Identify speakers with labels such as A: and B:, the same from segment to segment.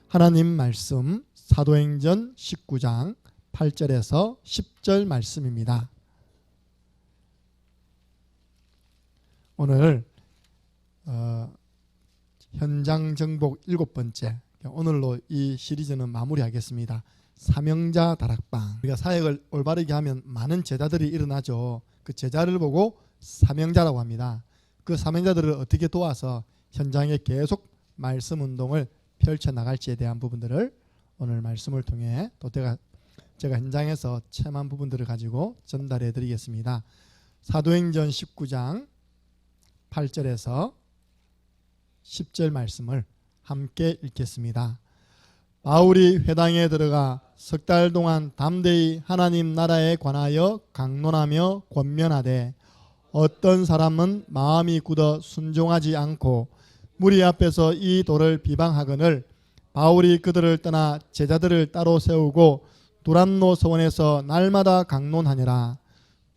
A: 하나님 말씀 사도행전 19장 8절에서 10절 말씀입니다. 오늘 현장 정복 7번째, 오늘로 이 시리즈는 마무리하겠습니다. 사명자 다락방. 우리가 사역을 올바르게 하면 많은 제자들이 일어나죠. 그 제자를 보고 사명자라고 합니다. 그 사명자들을 어떻게 도와서 현장에 계속 말씀 운동을 펼쳐나갈지에 대한 부분들을 오늘 말씀을 통해 또 제가 현장에서 체험한 부분들을 가지고 전달해 드리겠습니다. 사도행전 19장 8절에서 10절 말씀을 함께 읽겠습니다. 바울이 회당에 들어가 석 달 동안 담대히 하나님 나라에 관하여 강론하며 권면하되 어떤 사람은 마음이 굳어 순종하지 않고 무리 앞에서 이 도를 비방하거늘 바울이 그들을 떠나 제자들을 따로 세우고 두란노 서원에서 날마다 강론하니라.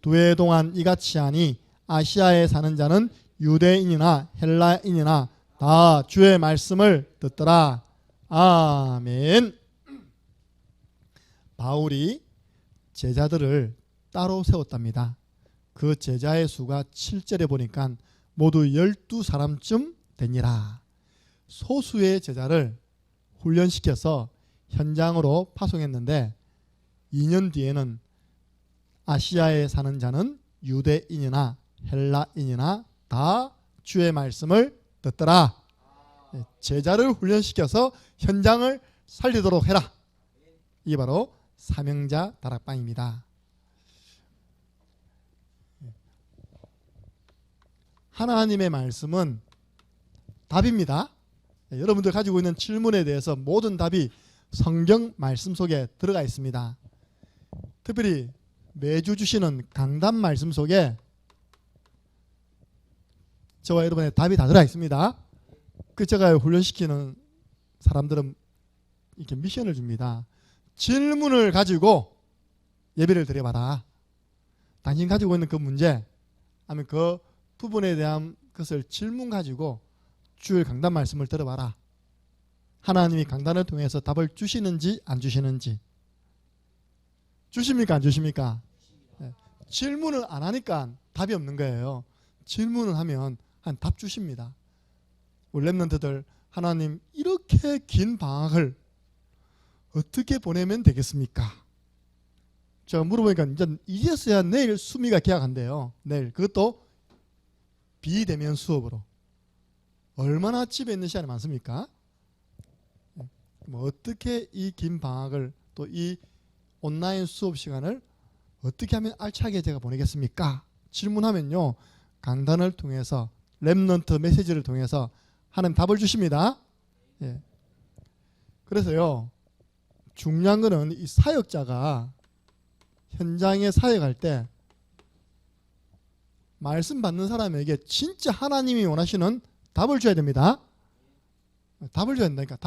A: 2해 동안 이같이 하니 아시아에 사는 자는 유대인이나 헬라인이나 다 주의 말씀을 듣더라. 아멘. 바울이 제자들을 따로 세웠답니다. 그 제자의 수가 7절에 보니까 모두 12사람쯤 되니라. 소수의 제자를 훈련시켜서 현장으로 파송했는데 2년 뒤에는 아시아에 사는 자는 유대인이나 헬라인이나 다 주의 말씀을 듣더라. 제자를 훈련시켜서 현장을 살리도록 해라. 이게 바로 사명자 다락방입니다. 하나님의 말씀은 답입니다. 여러분들 가지고 있는 질문에 대해서 모든 답이 성경 말씀 속에 들어가 있습니다. 특별히 매주 주시는 강단 말씀 속에 저와 여러분의 답이 다 들어가 있습니다. 그 제가 훈련시키는 사람들은 이렇게 미션을 줍니다. 질문을 가지고 예배를 드려봐라. 당신 가지고 있는 그 문제 아니면 그 부분에 대한 것을 질문 가지고 주일 강단 말씀을 들어봐라. 하나님이 강단을 통해서 답을 주시는지 안 주시는지. 주십니까 안 주십니까? 네. 질문을 안 하니까 답이 없는 거예요. 질문을 하면 한 답 주십니다. 우리 랩런트들 하나님 이렇게 긴 방학을 어떻게 보내면 되겠습니까? 제가 물어보니까 이제서야 내일 수미가 개학한대요. 내일. 그것도 비대면 수업으로. 얼마나 집에 있는 시간이 많습니까? 어떻게 이 긴 방학을 또 이 온라인 수업 시간을 어떻게 하면 알차게 제가 보내겠습니까? 질문하면요. 강단을 통해서 랩런트 메시지를 통해서 하나님 답을 주십니다. 예. 그래서요. 중요한 거는 이 사역자가 현장에 사역할 때 말씀 받는 사람에게 진짜 하나님이 원하시는 답을 줘야 됩니다. 답을 줘야 된다니까.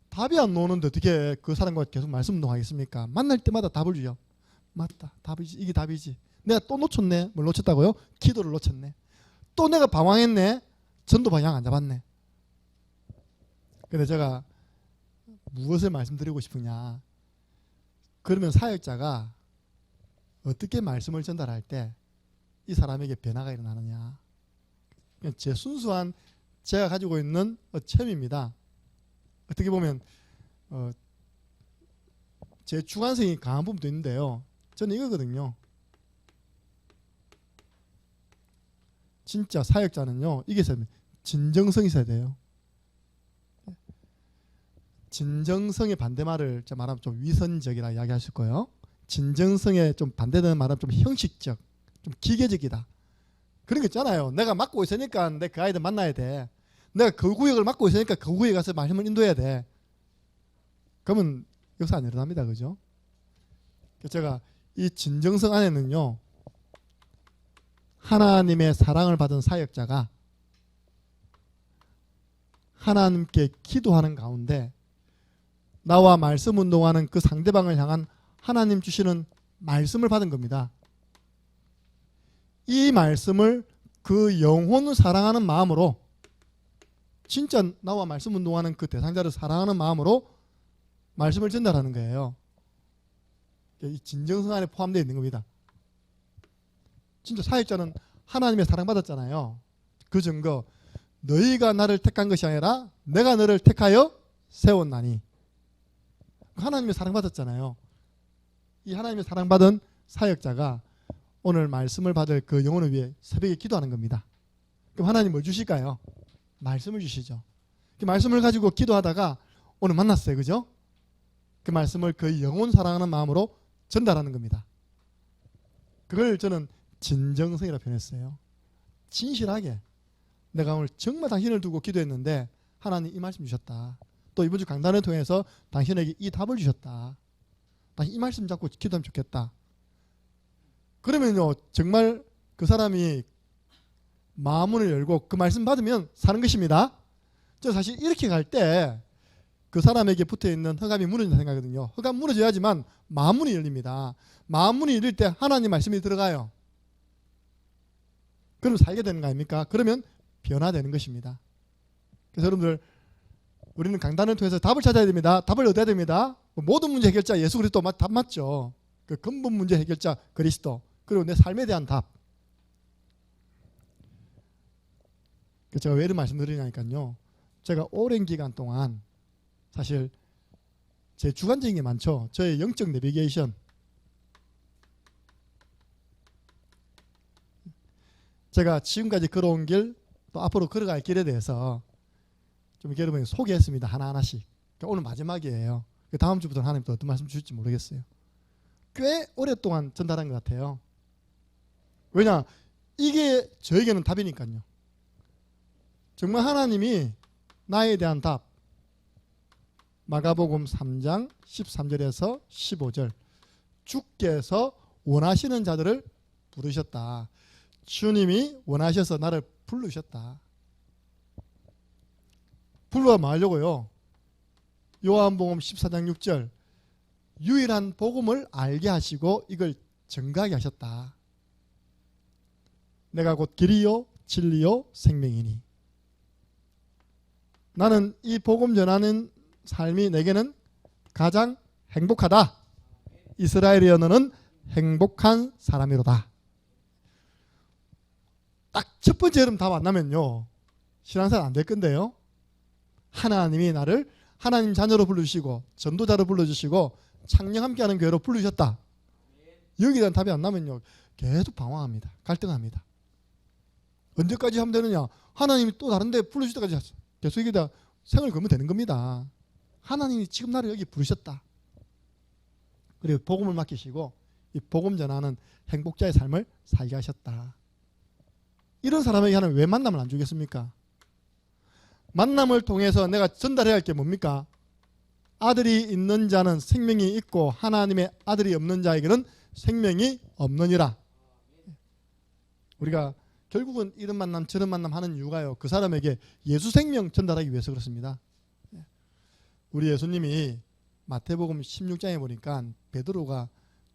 A: 답이 안 나오는데 어떻게 그 사람과 계속 말씀 운동하겠습니까? 만날 때마다 답을 주죠. 맞다. 답이지. 이게 답이지. 내가 또 놓쳤네. 뭘 놓쳤다고요? 기도를 놓쳤네. 또 내가 방황했네. 전도 방향 안 잡았네. 근데 제가 무엇을 말씀드리고 싶으냐. 그러면 사역자가 어떻게 말씀을 전달할 때 이 사람에게 변화가 일어나느냐. 제 순수한 제가 가지고 있는 체험입니다. 어떻게 보면 제 주관성이 강한 부분도 있는데요. 저는 이거거든요. 진짜 사역자는요. 이게 진정성이 있어야 돼요. 진정성의 반대말을 제가 말하면 좀 위선적이라 이야기하실 거예요. 진정성에 좀 반대되는 말은 좀 형식적, 좀 기계적이다. 그런 거 있잖아요. 내가 맡고 있으니까 내 그 아이들 만나야 돼. 내가 그 구역을 맡고 있으니까 그 구역에 가서 말씀을 인도해야 돼. 그러면 역사 안 일어납니다. 그죠? 제가 이 진정성 안에는요. 하나님의 사랑을 받은 사역자가 하나님께 기도하는 가운데 나와 말씀 운동하는 그 상대방을 향한 하나님 주시는 말씀을 받은 겁니다. 이 말씀을 그 영혼을 사랑하는 마음으로 진짜 나와 말씀 운동하는 그 대상자를 사랑하는 마음으로 말씀을 전달하는 거예요. 이 진정성 안에 포함되어 있는 겁니다. 진짜 사역자는 하나님의 사랑받았잖아요. 그 증거, 너희가 나를 택한 것이 아니라 내가 너를 택하여 세웠나니. 하나님의 사랑받았잖아요. 이 하나님의 사랑받은 사역자가 오늘 말씀을 받을 그 영혼을 위해 새벽에 기도하는 겁니다. 그럼 하나님 뭘 주실까요? 말씀을 주시죠. 그 말씀을 가지고 기도하다가 오늘 만났어요. 그죠? 그 말씀을 그 영혼 사랑하는 마음으로 전달하는 겁니다. 그걸 저는 진정성이라 표현했어요. 진실하게 내가 오늘 정말 당신을 두고 기도했는데 하나님 이 말씀 주셨다. 또 이번 주 강단을 통해서 당신에게 이 답을 주셨다. 당신 이 말씀 잡고 기도하면 좋겠다. 그러면요 정말 그 사람이 마음문을 열고 그 말씀 받으면 사는 것입니다. 저 사실 이렇게 갈 때 그 사람에게 붙어있는 허감이 무너진다 생각하거든요. 허감 무너져야지만 마음문이 열립니다. 마음문이 열릴 때 하나님 말씀이 들어가요. 그럼 살게 되는 거 아닙니까? 그러면 변화되는 것입니다. 그래서 여러분들 우리는 강단을 통해서 답을 찾아야 됩니다. 답을 얻어야 됩니다. 모든 문제 해결자 예수 그리스도 답 맞죠. 그 근본 문제 해결자 그리스도, 그리고 내 삶에 대한 답. 제가 왜 이런 말씀 드리냐니까요. 제가 오랜 기간 동안 사실 제 주관적인 게 많죠. 저의 영적 내비게이션, 제가 지금까지 걸어온 길, 또 앞으로 걸어갈 길에 대해서 좀 이렇게 여러분에게 소개했습니다. 하나하나씩. 그러니까 오늘 마지막이에요. 다음 주부터는 하나님 또 어떤 말씀 주실지 모르겠어요. 꽤 오랫동안 전달한 것 같아요. 왜냐? 이게 저에게는 답이니까요. 정말 하나님이 나에 대한 답, 마가복음 3장 13절에서 15절, 주께서 원하시는 자들을 부르셨다. 주님이 원하셔서 나를 부르셨다. 불러와 뭐 하려고요? 요한복음 14장 6절, 유일한 복음을 알게 하시고 이걸 증거하게 하셨다. 내가 곧 길이요 진리요 생명이니. 나는 이 복음 전하는 삶이 내게는 가장 행복하다. 이스라엘의 언어는 행복한 사람이로다. 딱 첫 번째 여러분 답 안 나면요 신앙생활 안 될 건데요. 하나님이 나를 하나님 자녀로 불러주시고 전도자로 불러주시고 창녕 함께하는 교회로 부르셨다. 여기에 대한 답이 안 나면요 계속 방황합니다. 갈등합니다. 언제까지 하면 되느냐? 하나님이 또 다른 데 불러주실 때까지 계속 여기다 생을 걸면 되는 겁니다. 하나님이 지금 나를 여기 부르셨다. 그리고 복음을 맡기시고 이 복음 전하는 행복자의 삶을 살게 하셨다. 이런 사람에게 하나님 왜 만남을 안 주겠습니까? 만남을 통해서 내가 전달해야 할 게 뭡니까? 아들이 있는 자는 생명이 있고 하나님의 아들이 없는 자에게는 생명이 없느니라. 우리가 결국은 이런 만남 저런 만남 하는 이유가요, 그 사람에게 예수 생명 전달하기 위해서 그렇습니다. 우리 예수님이 마태복음 16장에 보니까 베드로가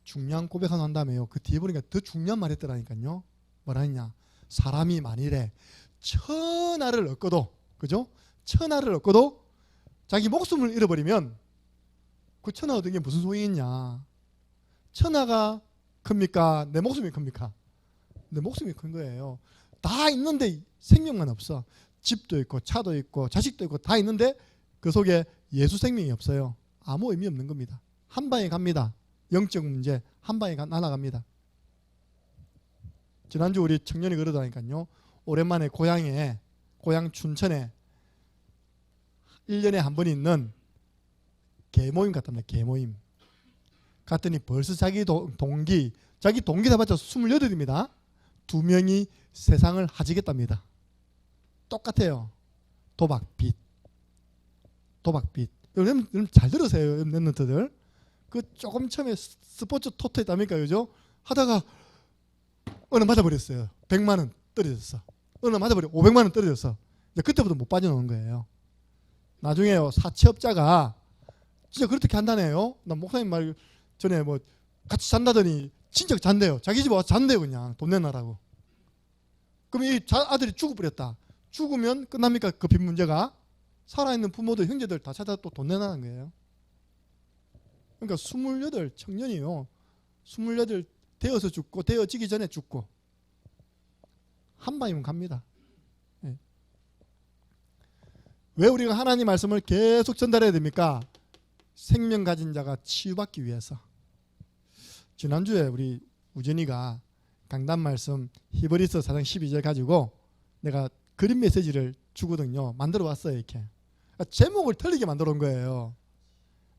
A: 중요한 고백을 한다며요. 그 뒤에 보니까 더 중요한 말 했더라니까요. 뭐라 했냐? 사람이 만일에 천하를 얻고도, 그죠? 천하를 얻고도 자기 목숨을 잃어버리면 그 천하 얻은 게 무슨 소용이 있냐? 천하가 큽니까? 내 목숨이 큽니까? 내 목숨이 큰 거예요. 다 있는데 생명만 없어. 집도 있고 차도 있고 자식도 있고 다 있는데 그 속에 예수 생명이 없어요. 아무 의미 없는 겁니다. 한 방에 갑니다. 영적 문제 한 방에 날아갑니다. 지난주 우리 청년이 그러다니까요. 오랜만에 고향 춘천에 1년에 한 번 있는 개모임 갔답니다. 개모임. 갔더니 벌써 자기 동기 다 봤자 28입니다. 2명이 세상을 하지겠답니다. 똑같아요. 도박빚. 여러분 잘 들으세요. 랩런트들. 그 조금 처음에 스포츠 토토 했답니까? 그죠? 하다가 어느 맞아버렸어요. 100만 원 떨어졌어. 어느 맞아버려 500만 원 떨어졌어. 이제 그때부터 못 빠져나오는 거예요. 나중에요 사채업자가 진짜 그렇게 한다네요. 나 목사님 말 전에 뭐 같이 잔다더니 진짜 잔대요. 자기 집 와서 잔대요. 그냥 돈 내놔라고. 그럼 이 아들이 죽어버렸다. 죽으면 끝납니까? 그 빚 문제가. 살아있는 부모들 형제들 다 찾아 또 돈 내라는 거예요. 그러니까 28 청년이요. 28 되어서 죽고 되어지기 전에 죽고 한 방이면 갑니다. 예. 왜 우리가 하나님 말씀을 계속 전달해야 됩니까? 생명 가진 자가 치유받기 위해서. 지난주에 우리 우전이가 강단 말씀 히브리서 4장 12절 가지고 내가 그림 메시지를 주거든요. 만들어 왔어요. 이렇게 제목을 틀리게 만들어 온 거예요.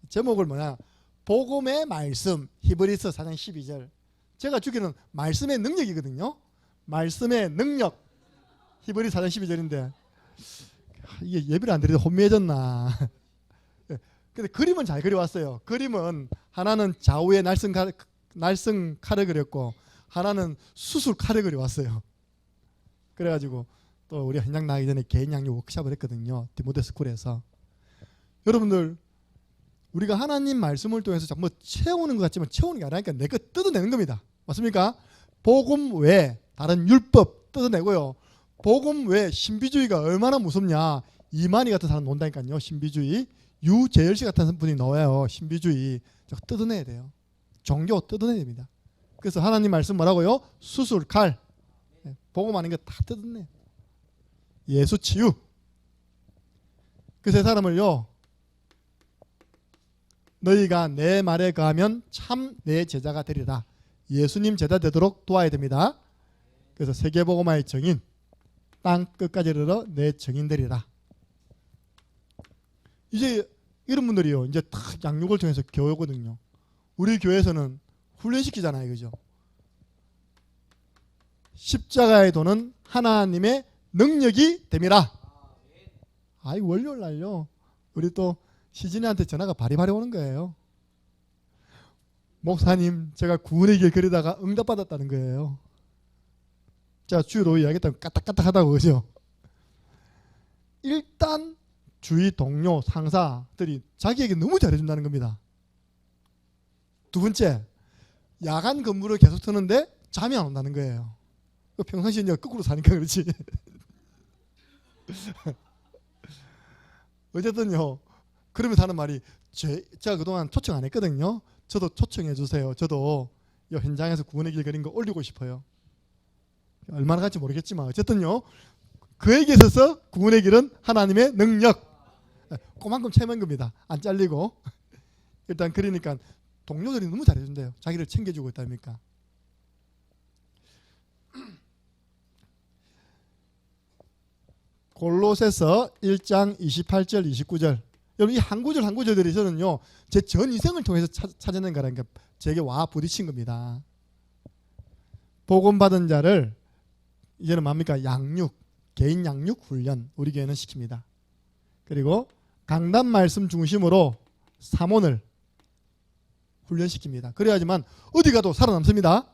A: 제목을 뭐냐, 복음의 말씀 히브리서 4장 12절. 제가 주기는 말씀의 능력이거든요. 말씀의 능력 히브리서 4장 12절인데 이게 예배를 안 드려도 혼미해졌나. 근데 그림은 잘 그려왔어요. 그림은 하나는 좌우에 날선 칼을 그렸고 하나는 수술 칼을 그려왔어요. 그래가지고 또 우리 현장 나가기 전에 개인 양육 워크숍을 했거든요. 디모데 스쿨에서. 여러분들 우리가 하나님 말씀을 통해서 자꾸 뭐 채우는 것 같지만 채우는 게 아니니까 내 거 뜯어내는 겁니다. 맞습니까? 복음 외에 다른 율법 뜯어내고요. 복음 외에 신비주의가 얼마나 무섭냐. 이만희 같은 사람 논다니까요. 신비주의. 유재열 씨 같은 분이 나와요. 신비주의. 저거 뜯어내야 돼요. 종교 뜯어내야 됩니다. 그래서 하나님 말씀 뭐라고요? 수술, 칼. 복음 아닌 거 다 뜯어내요. 예수 치유. 그 세 사람을요. 너희가 내 말에 거하면 참 내 제자가 되리라. 예수님 제자 되도록 도와야 됩니다. 그래서 세계복음화의 정인, 땅 끝까지 이르러 내 정인 되리라. 이제 이런 분들이요. 이제 다 양육을 통해서 교육거든요. 우리 교회에서는 훈련시키잖아요. 그죠? 십자가의 도는 하나님의 능력이 됨이라. 아이 월요일 날요. 우리 또 시진이한테 전화가 바리바리 오는 거예요. 목사님 제가 구원의 길 그리다가 응답받았다는 거예요. 제가 주로 이야기했다면 까딱까딱하다고. 그죠? 일단 주위 동료 상사들이 자기에게 너무 잘해준다는 겁니다. 두 번째, 야간 근무를 계속 트는데 잠이 안 온다는 거예요. 평상시에 거꾸로 사니까 그렇지. 어쨌든요. 그러면서 하는 말이 제가 그동안 초청 안 했거든요. 저도 초청해 주세요. 저도 이 현장에서 구원의 길 그린 거 올리고 싶어요. 얼마나 갈지 모르겠지만 어쨌든요. 그에게 있어서 구원의 길은 하나님의 능력. 그만큼 체면 겁니다. 안 잘리고. 일단 그러니까 동료들이 너무 잘해준대요. 자기를 챙겨주고 있다니까. 골로새서 1장 28절 29절. 여러분 이 한 구절 한 구절들이 저는요 제 전 인생을 통해서 찾아낸 거라니까 제게 와 부딪힌 겁니다. 복음 받은 자를 이제는 뭡니까? 양육, 개인 양육 훈련 우리 교회는 시킵니다. 그리고 강단 말씀 중심으로 사모를 훈련시킵니다. 그래야지만 어디 가도 살아남습니다.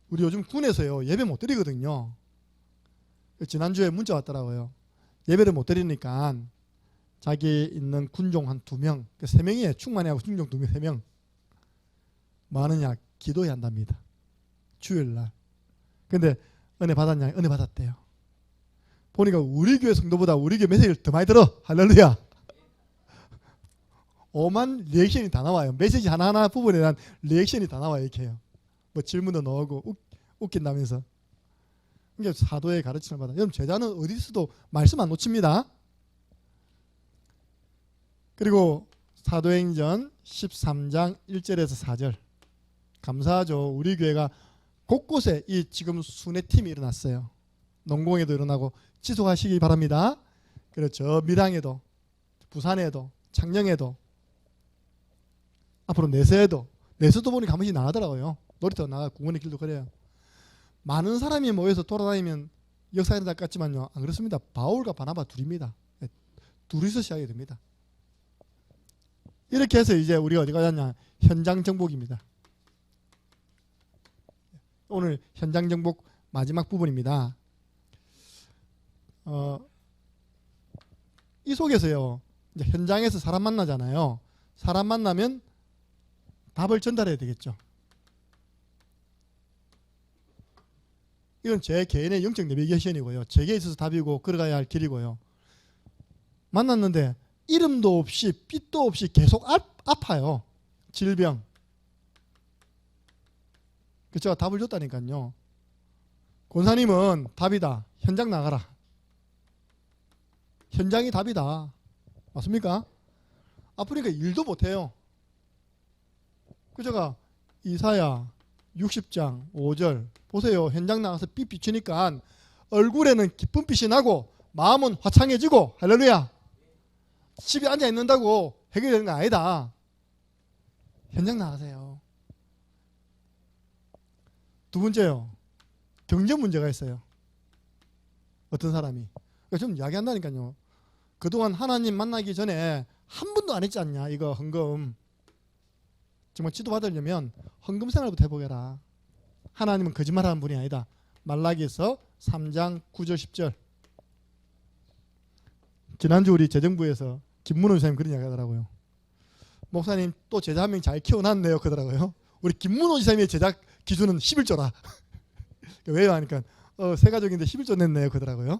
A: 우리 요즘 군에서요 예배 못 드리거든요. 지난주에 문자 왔더라고요. 예배를 못 드리니까 자기 있는 군종 한 2명, 3명이에요. 충만이하고 군종 2명, 3명. 뭐 하느냐? 기도해야 한답니다. 주일날. 근데 은혜 받았냐? 은혜 받았대요. 보니까 우리 교회 성도보다 우리 교회 메시지를 더 많이 들어. 할렐루야. 오만 리액션이 다 나와요. 메시지 하나하나 부분에 대한 리액션이 다 나와요. 이렇게 해요. 뭐 질문도 나오고 웃긴다면서. 그러니까 사도의 가르침을 받아. 여러분 제자는 어디서도 말씀 안 놓칩니다. 그리고 사도행전 13장 1절에서 4절. 감사하죠. 우리 교회가 곳곳에 이 지금 순회팀이 일어났어요. 농공에도 일어나고 지속하시기 바랍니다. 그렇죠. 밀양에도, 부산에도, 창녕에도, 앞으로 내세에도 보니까 한 번씩 나가더라고요. 놀이터 나가 구원의 길도 그래요. 많은 사람이 모여서 돌아다니면 역사에 날 것 같지만요. 안 그렇습니다. 바울과 바나바 둘입니다. 둘이서 시작이 됩니다. 이렇게 해서 이제 우리가 어디 가냐? 현장 정복입니다. 오늘 현장 정복 마지막 부분입니다. 이 속에서요. 이제 현장에서 사람 만나잖아요. 사람 만나면 답을 전달해야 되겠죠. 이건 제 개인의 영적 내비게이션이고요. 제게 있어서 답이고 걸어가야 할 길이고요. 만났는데 이름도 없이 빛도 없이 계속 아파요. 질병. 그래서 제가 답을 줬다니까요. 권사님은 답이다. 현장 나가라. 현장이 답이다. 맞습니까? 아프니까 일도 못해요. 그 제가 이사야 60장 5절 보세요. 현장 나가서 빛 비추니까 얼굴에는 기쁜 빛이 나고 마음은 화창해지고 할렐루야. 집에 앉아 있는다고 해결되는 거 아니다. 현장 나가세요. 두 번째요. 경제 문제가 있어요. 어떤 사람이. 좀 이야기한다니까요. 그동안 하나님 만나기 전에 한 번도 안 했지 않냐. 이거 헌금. 정말 지도받으려면 헌금 생활부터 해보게라. 하나님은 거짓말하는 분이 아니다. 말라기에서 3장 9절 10절. 지난주 우리 재정부에서 김문호 지사님 그런 이야기 하더라고요. 목사님 또 제자 한 명 잘 키워놨네요. 그러더라고요. 우리 김문호 지사님의 제작 기준은 11조라. 왜요? 하니까 세 가족인데 11조 냈네요. 그러더라고요.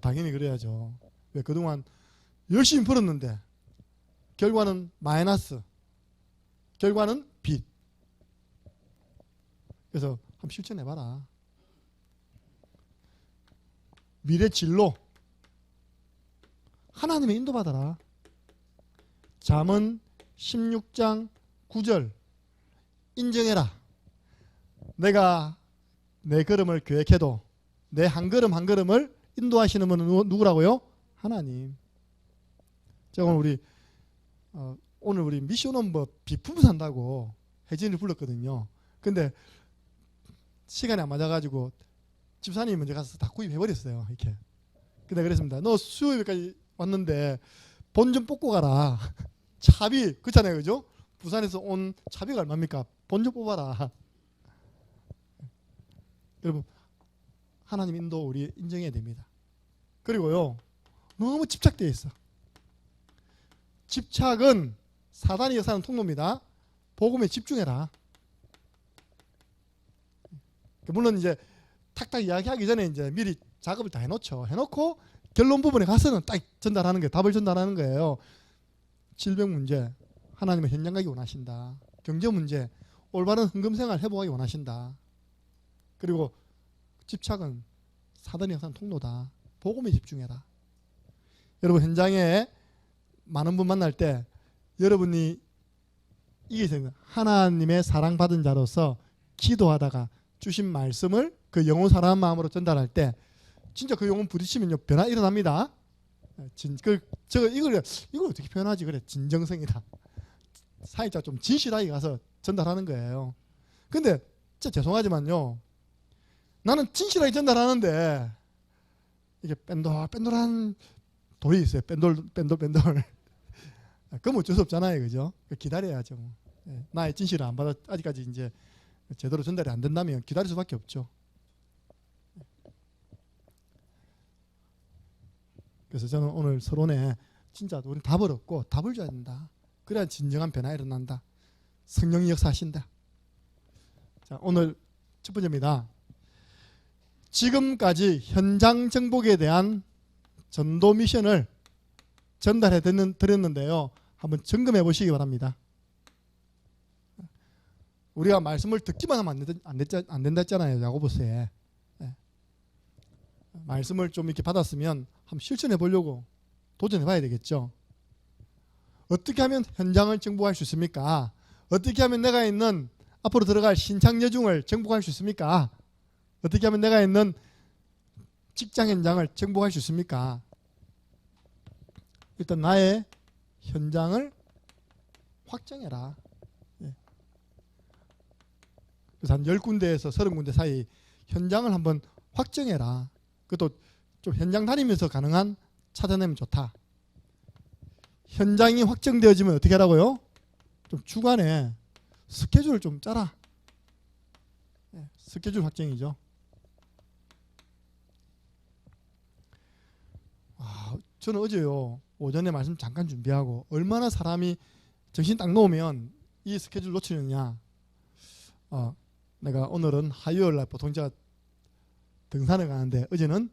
A: 당연히 그래야죠. 왜 그동안 열심히 벌었는데 결과는 마이너스. 결과는 빚. 그래서 한번 실천해봐라. 미래 진로. 하나님의 인도받아라. 잠언 16장 9절 인정해라. 내가 내 걸음을 계획해도 내 한 걸음 한 걸음을 인도하시는 분은 누구라고요? 하나님. 제가 오늘 우리 미션홈버 비품 산다고 혜진이를 불렀거든요. 근데 시간이 안 맞아가지고 집사님이 먼저 가서 다 구입해버렸어요. 이렇게. 근데 그랬습니다. 너 수요일까지 왔는데 본 좀 뽑고 가라. 차비 그렇잖아요. 그죠? 부산에서 온 차비가 얼마입니까? 본 좀 뽑아라. 여러분 하나님 인도 우리 인정해야 됩니다. 그리고요. 너무 집착되어 있어. 집착은 사단이 역사하는 통로입니다. 복음에 집중해라. 물론 이제 탁탁 이야기하기 전에 이제 미리 작업을 다 해놓죠. 해놓고 결론 부분에 가서는 딱 전달하는 거예요. 답을 전달하는 거예요. 질병 문제, 하나님은 현장 가기 원하신다. 경제 문제, 올바른 헌금 생활 회복하기 원하신다. 그리고 집착은 사단이 역사하는 통로다. 복음에 집중해라. 여러분 현장에 많은 분 만날 때 여러분이 이게 있어요. 하나님의 사랑받은 자로서 기도하다가 주신 말씀을 그 영혼 사랑한 마음으로 전달할 때 진짜 그 영혼 부딪히면요 변화 일어납니다. 이걸 어떻게 표현하지? 그래 진정성이다. 사회자 좀 진실하게 가서 전달하는 거예요. 근데 진짜 죄송하지만요. 나는 진실하게 전달하는데 이게 뺀돌뺀돌한 돌이 있어요. 뺀돌. 그럼 어쩔 수 없잖아요, 그죠? 기다려야죠. 나의 진실을 안 받아 아직까지 이제 제대로 전달이 안 된다면 기다릴 수밖에 없죠. 그래서 저는 오늘 서론에 진짜 우리 답을 얻고 답을 줘야 된다. 그래야 진정한 변화가 일어난다. 성령이 역사하신다. 자, 오늘 첫 번째입니다. 지금까지 현장 정복에 대한 전도 미션을 전달해 드렸는데요. 한번 점검해 보시기 바랍니다. 우리가 말씀을 듣기만 하면 안 된다 했잖아요. 야고보서에. 말씀을 좀 이렇게 받았으면 한번 실천해 보려고 도전해 봐야 되겠죠. 어떻게 하면 현장을 정복할 수 있습니까? 어떻게 하면 내가 있는 앞으로 들어갈 신창 여중을 정복할 수 있습니까? 어떻게 하면 내가 있는 직장 현장을 정복할 수 있습니까? 일단 나의 현장을 확정해라. 그래서 한 10군데에서 30군데 사이 현장을 한번 확정해라. 그것도 좀 현장 다니면서 가능한 찾아내면 좋다. 현장이 확정되어지면 어떻게 하라고요? 좀 주간에 스케줄을 좀 짜라. 스케줄 확정이죠. 저는 어제요. 오전에 말씀 잠깐 준비하고 얼마나 사람이 정신 딱 놓으면 이 스케줄 놓치느냐. 내가 오늘은 화요일 날 보통 제가 등산을 가는데 어제는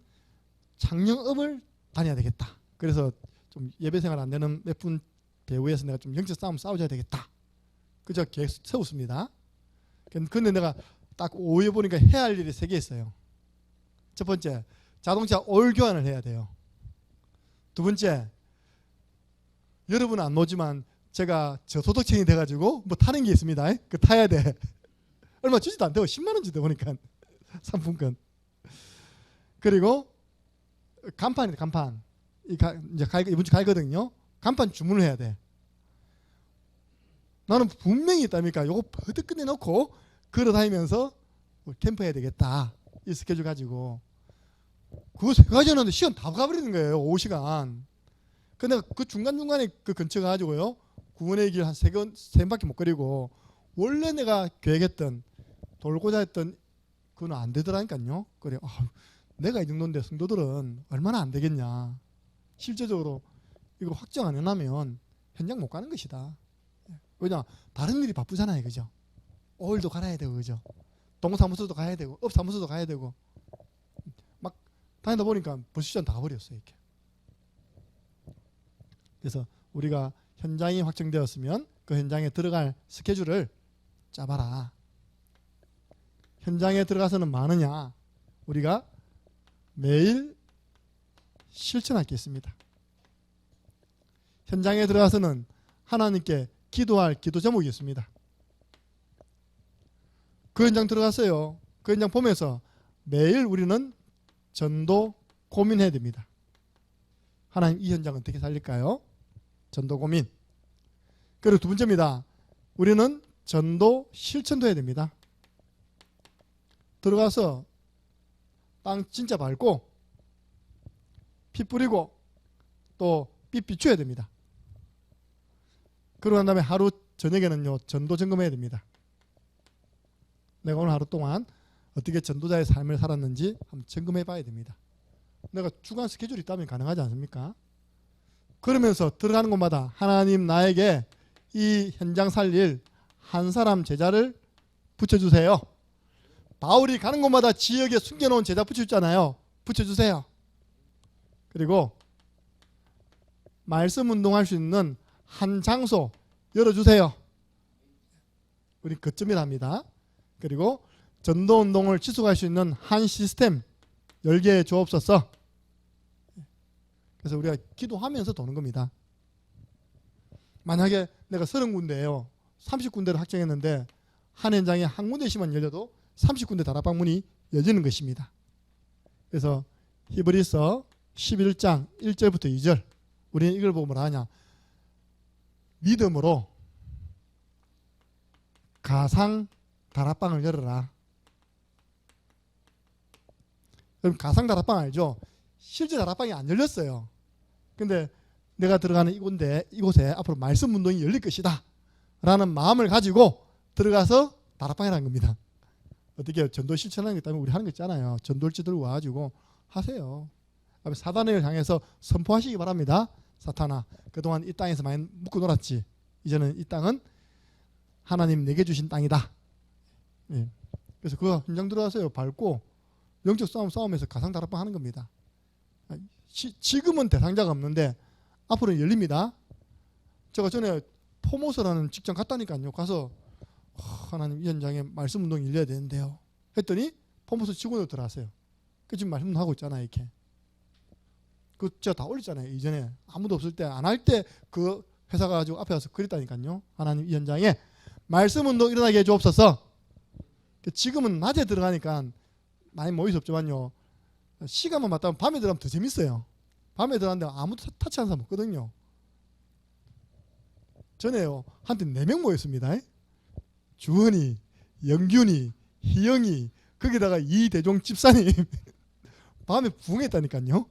A: 창녕읍을 다녀야 되겠다. 그래서 좀 예배 생활 안 되는 몇 분 배후에서 내가 좀 영적 싸움 싸워줘야 되겠다. 그저 계획 세웠습니다. 근데 내가 딱 오후에 보니까 해야 할 일이 3개 있어요. 첫 번째, 자동차 오일 교환을 해야 돼요. 두 번째, 여러분은 안 오지만 제가 저소득층이 돼가지고 뭐 타는 게 있습니다. 그 타야 돼. 얼마 주지도 않대요. 10만 원 주대 보니까 상품권. 그리고 간판이다. 간판. 이제 이번 주 갈거든요. 간판 주문을 해야 돼. 나는 분명히 있다니까 요거 버뜩 끝내놓고 걸어다니면서 캠프 해야 되겠다. 이 스케줄 가지고 그거 3가지 하는데 시간 다 가버리는 거예요. 오후 시간. 근데 그 중간중간에 그 근처 가지고요 구원의 길 한 3바퀴 못 거리고 원래 내가 계획했던 돌고자 했던 그건 안 되더라니까요. 그래 내가 이 정도인데 성도들은 얼마나 안 되겠냐. 실제적으로 이거 확정 안 해놓으면 현장 못 가는 것이다. 왜냐 다른 일이 바쁘잖아요. 그죠? 오일도 갈아야 되고 그죠? 동사무소도 가야 되고 업사무소도 가야 되고 막 다니다 보니까 벌써 시간 다 버렸어요. 이렇게. 그래서 우리가 현장이 확정되었으면 그 현장에 들어갈 스케줄을 짜봐라. 현장에 들어가서는 많으냐? 우리가 매일 실천할 게 있습니다. 현장에 들어가서는 하나님께 기도할 기도 제목이 있습니다. 그 현장 들어갔어요. 그 현장 보면서 매일 우리는 전도 고민해야 됩니다. 하나님 이 현장은 어떻게 살릴까요? 전도 고민. 그리고 두 번째입니다. 우리는 전도 실천도 해야 됩니다. 들어가서 땅 진짜 밟고 피 뿌리고 또 피 비춰야 됩니다. 그러고 난 다음에 하루 저녁에는요 전도 점검해야 됩니다. 내가 오늘 하루 동안 어떻게 전도자의 삶을 살았는지 한번 점검해 봐야 됩니다. 내가 주간 스케줄이 있다면 가능하지 않습니까? 그러면서 들어가는 곳마다 하나님 나에게 이 현장 살릴 한 사람 제자를 붙여주세요. 바울이 가는 곳마다 지역에 숨겨놓은 제자 붙여주잖아요. 붙여주세요. 그리고 말씀 운동할 수 있는 한 장소 열어주세요. 우리 거점이랍니다. 그리고 전도 운동을 지속할 수 있는 한 시스템 열게 해 주옵소서. 그래서 우리가 기도하면서 도는 겁니다. 만약에 내가 30군데예요. 30군데를 확정했는데 한 현장에 한 군데씩만 열려도 30군데 다락방문이 열리는 것입니다. 그래서 히브리서 11장 1절부터 2절 우리는 이걸 보고 뭐라 하냐. 믿음으로 가상 다락방을 열어라. 여러분 가상 다락방 알죠? 실제 다락방이 안 열렸어요. 근데 내가 들어가는 이곳에 앞으로 말씀 운동이 열릴 것이다 라는 마음을 가지고 들어가서 다락방이라는 겁니다. 어떻게 전도 실천하는 게 있다면 우리 하는 거 있잖아요. 전도일지 들고 와가지고 하세요. 사단을 향해서 선포하시기 바랍니다. 사탄아 그동안 이 땅에서 많이 묵고 놀았지. 이제는 이 땅은 하나님 내게 주신 땅이다. 예. 그래서 그 현장 들어가서요. 밟고 영적 싸움에서 가상 다락방 하는 겁니다. 지금은 대상자가 없는데 앞으로는 열립니다. 제가 전에 포모스라는 직장 갔다니까요. 가서 하나님 이 현장에 말씀 운동이 열려야 되는데요. 했더니 포모스 직원으로 들어왔어요. 그 지금 말씀 하고 있잖아요. 이렇게. 그 제가 다 올렸잖아요. 이전에 아무도 없을 때 안 할 때 그 회사가 가지고 앞에 와서 그랬다니까요. 하나님 이 현장에 말씀 운동 일어나게 해주옵소서. 지금은 낮에 들어가니까 많이 모일 수 없지만요. 시간만 맞다면 밤에 들어가면 더 재밌어요. 밤에 들어갔는데 아무도 타치하는 사람 없거든요. 전에요. 한때 4명 모였습니다. 주원이, 영균이, 희영이, 거기다가 이대종 집사님 밤에 부흥했다니까요.